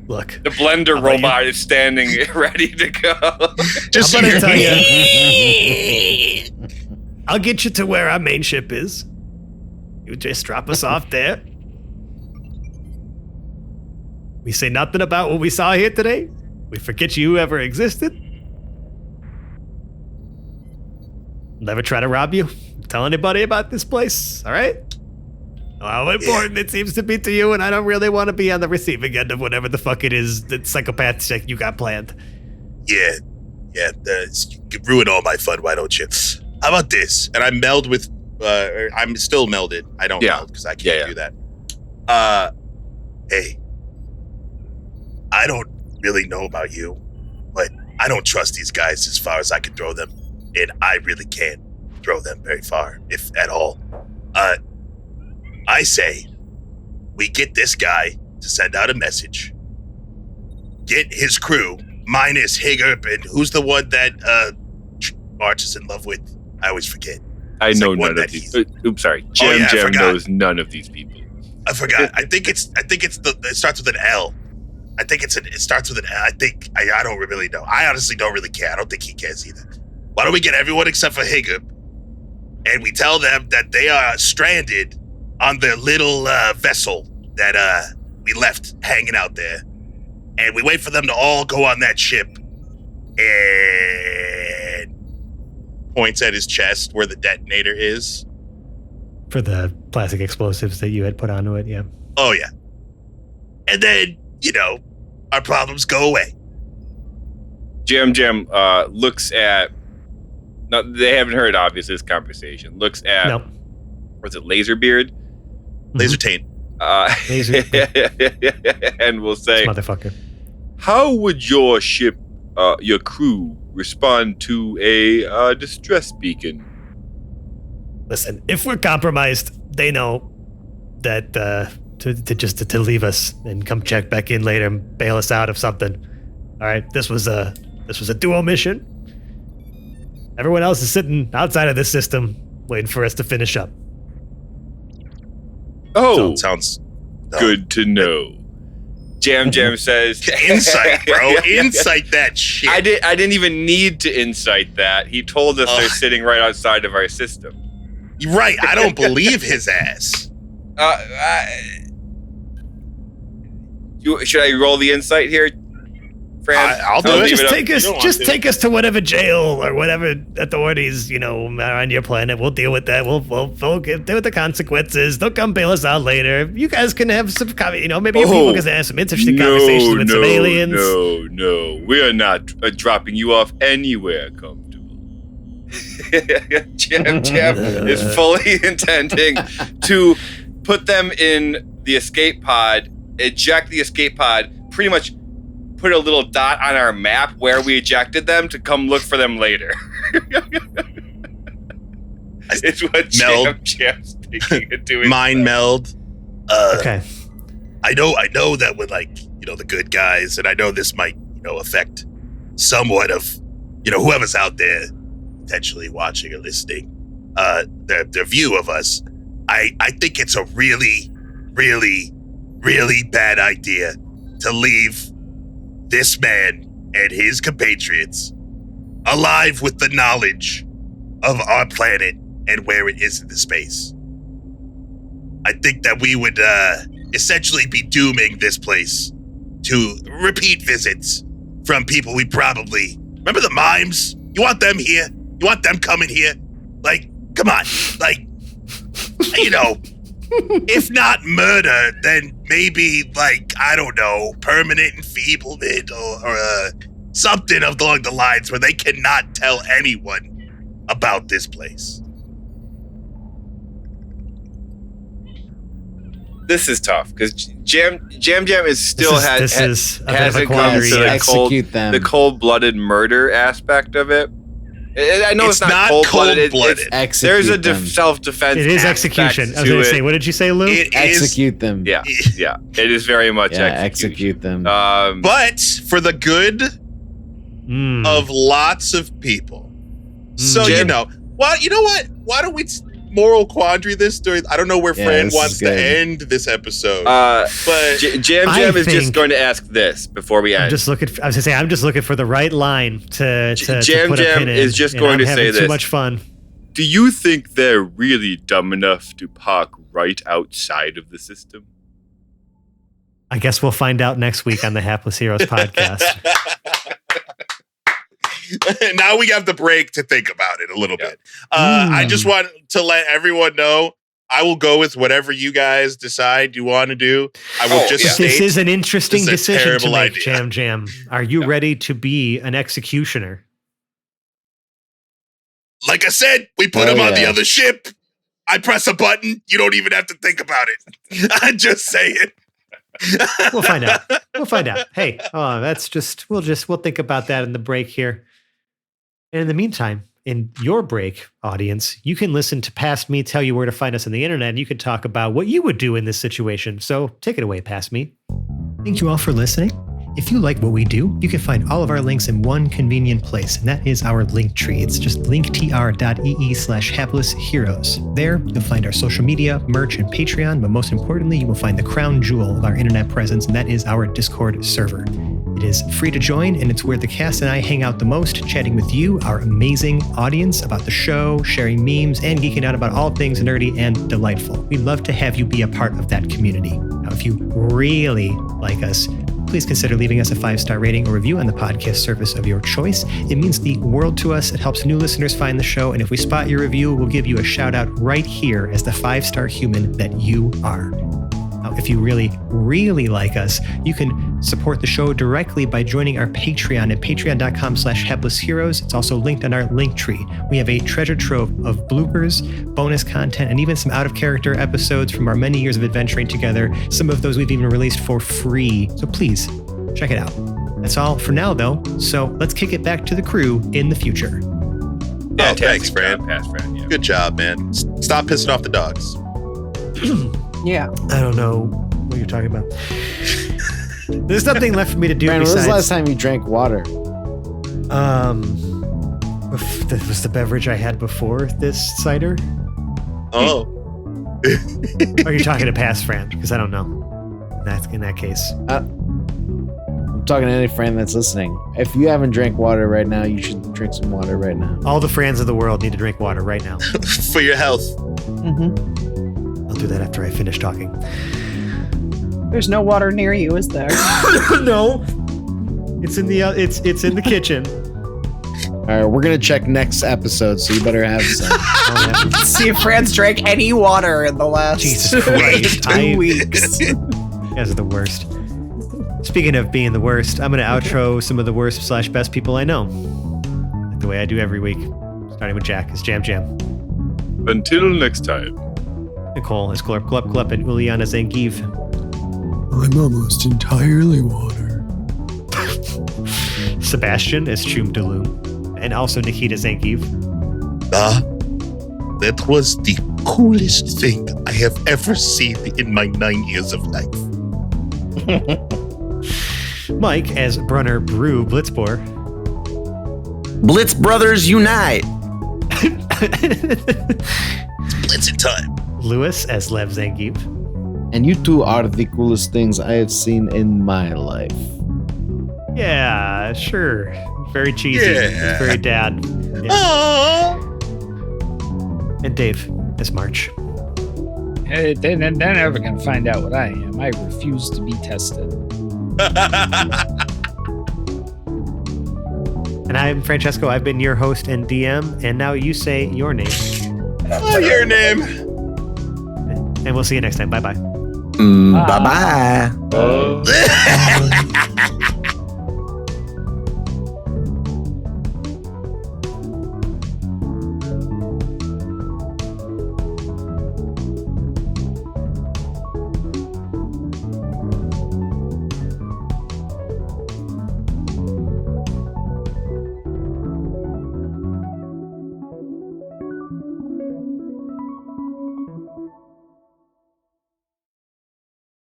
Look,
the blender robot is standing ready to go.
Just
I'm gonna tell you. I'll get you to where our main ship is. You just drop us off there. We say nothing about what we saw here today. We forget you ever existed. Never try to rob you. Tell anybody about this place, all right? How important it seems to be to you, and I don't really want to be on the receiving end of whatever the fuck it is that psychopath shit you got planned.
Yeah, you could ruin all my fun, why don't you? How about this? And I meld with, I'm still melded. I don't meld because I can't do that. Hey, I don't really know about you, but I don't trust these guys as far as I can throw them, and I really can't throw them very far, if at all. I say we get this guy to send out a message. Get his crew, minus Higurp, and who's the one that March is in love with? I always forget.
I
It's
know
like one
none of
that
these.
he's-
Oops, sorry.
Oh,
Jam
yeah, I
Jam
forgot.
knows none of these people.
I forgot. I think it's it starts with an L. I think it starts with an L. I don't really know. I honestly don't really care. I don't think he cares either. Why don't we get everyone except for Higurp, and we tell them that they are stranded on their little vessel that we left hanging out there, and we wait for them to all go on that ship, and points at his chest where the detonator is.
For the plastic explosives that you had put onto it, yeah.
Oh yeah, and then our problems go away.
Jam looks at. No, they haven't heard obviously this conversation. Looks at.
No.
Was it Laserbeard?
Laser Taint.
Laser-
And we'll say,
Motherfucker.
how would your ship, your crew, respond to a distress beacon?
Listen, if we're compromised, they know that to leave us and come check back in later and bail us out of something. All right, this was a duo mission. Everyone else is sitting outside of this system, waiting for us to finish up.
Oh,
Sounds
good to know. Jam says,
insight, bro.
Yeah.
Insight that shit.
I didn't even need to insight that. He told us they're
Ugh.
sitting right outside of our system.
Right. I don't believe his ass.
Should I roll the insight here, Fran?
I'll do
I'll
it.
leave
Just
up.
take us.
You don't want
Just
to.
take us to whatever jail or whatever authorities are on your planet. We'll deal with that. We'll deal with the consequences. They'll come bail us out later. You guys can have some, maybe your people can have some interesting conversations with some aliens.
No, we are not dropping you off anywhere comfortable. Jam is fully intending to put them in the escape pod, eject the escape pod, pretty much put a little dot on our map where we ejected them to come look for them later. It's what Jam's thinking of doing.
Mind meld.
Okay.
I know that with the good guys, and I know this might affect somewhat of whoever's out there potentially watching or listening, their view of us. I think it's a really, really, really bad idea to leave this man and his compatriots alive with the knowledge of our planet and where it is in the space. I think that we would essentially be dooming this place to repeat visits from people we probably... Remember the mimes? You want them here? You want them coming here? Come on. If not murder, then maybe, I don't know, permanent enfeeblement or something along the lines where they cannot tell anyone about this place.
This is tough because Jam is still
This is a bit of a
hasn't come
quandary.
to
Execute them.
the cold-blooded murder aspect of it. I know it's not
not
cold-blooded.
cold-blooded.
Execute
There's a
them.
self-defense.
It is
aspect
execution. I was
to
going to
it.
say, what did you say, Lou?
It is,
Execute them.
Yeah, it is very much
Execute them.
but for the good
Mm.
of lots of people. So,
Jim-
what? Why don't we moral quandary this during... I don't know where
Yeah,
Fran
this
wants
is
to
good.
end this episode.
but Jam
I
is just
think-
going to ask this before we
I'm
end.
just looking. I was going to say, I'm just looking for the right line to
Jam
put a
Jam
pin in,
is just
and
going
I'm
to
having
say
too
this.
much fun.
Do you think they're really dumb enough to park right outside of the system?
I guess we'll find out next week on the Hapless Heroes podcast.
Now we have the break to think about it a little bit. I just want to let everyone know I will go with whatever you guys decide you want to do. I will just state
This is an interesting
this is a
decision to
terrible
make,
idea.
Jam. Are you ready to be an executioner?
like I said, we put
Oh,
him on the
yeah.
other ship. I press a button. You don't even have to think about it. I'm just saying.
We'll find out. Hey, we'll think about that in the break here. And in the meantime, in your break, audience, you can listen to Past Me tell you where to find us on the internet, and you can talk about what you would do in this situation. So take it away, Past Me. Thank you all for listening. If you like what we do, you can find all of our links in one convenient place, and that is our link tree. It's just linktr.ee/haplessheroes. There, you'll find our social media, merch, and Patreon, but most importantly, you will find the crown jewel of our internet presence, and that is our Discord server. It is free to join, and it's where the cast and I hang out the most, chatting with you, our amazing audience, about the show, sharing memes, and geeking out about all things nerdy and delightful. We'd love to have you be a part of that community. Now, if you really like us, please consider leaving us a 5-star rating or review on the podcast service of your choice. It means the world to us. It helps new listeners find the show, and if we spot your review, we'll give you a shout out right here as the 5-star human that you are. Now, if you really, really like us, you can support the show directly by joining our Patreon at patreon.com/haplessheroes. It's also linked on our link tree. We have a treasure trove of bloopers, bonus content, and even some out-of-character episodes from our many years of adventuring together. Some of those we've even released for free. So please, check it out. That's all for now, though. So let's kick it back to the crew in the future.
Yeah, thanks, Fran.
Past Fran, yeah.
Good job, man. Stop pissing off the dogs.
Yeah.
I don't know what you're talking about. There's nothing left for me to do
Brandon, when
besides...
was the last time you drank water?
That was the beverage I had before this cider.
Oh.
Are you talking to past Fran? Because I don't know. In that case.
I'm talking to any friend that's listening. If you haven't drank water right now, you should drink some water right now.
All the Frans of the world need to drink water right now.
For your health.
Mm-hmm.
I'll do that after I finish talking.
There's no water near you, is there?
No. It's in the it's in the kitchen.
All right, we're gonna check next episode, so you better have some.
See if Fran's drank any water in the last
Jesus Christ.
2 weeks.
You guys are the worst. Speaking of being the worst, I'm gonna outro some of the worst/best people I know. Like the way I do every week. Starting with Jack is Jam Jam.
Until next time.
Nicole is Glurp Glup Glup, and Uliana Zangief.
I'm almost entirely water.
Sebastian is Chum Daloom. And also Nikita Zangief.
That was the coolest thing I have ever seen in my 9 years of life.
Mike as Brunner Brew Blitzboar.
Blitz Brothers Unite.
Blitzing time.
Lewis as Lev Zangief.
And you two are the coolest things I have seen in my life.
Yeah, sure. Very cheesy.
Yeah.
Very dad. Yeah.
Aww.
And Dave as March.
They're never going to find out what I am. I refuse to be tested.
And I'm Francesco. I've been your host and DM. And now you say your name.
Your name.
And we'll see you next time. Bye-bye.
Bye-bye.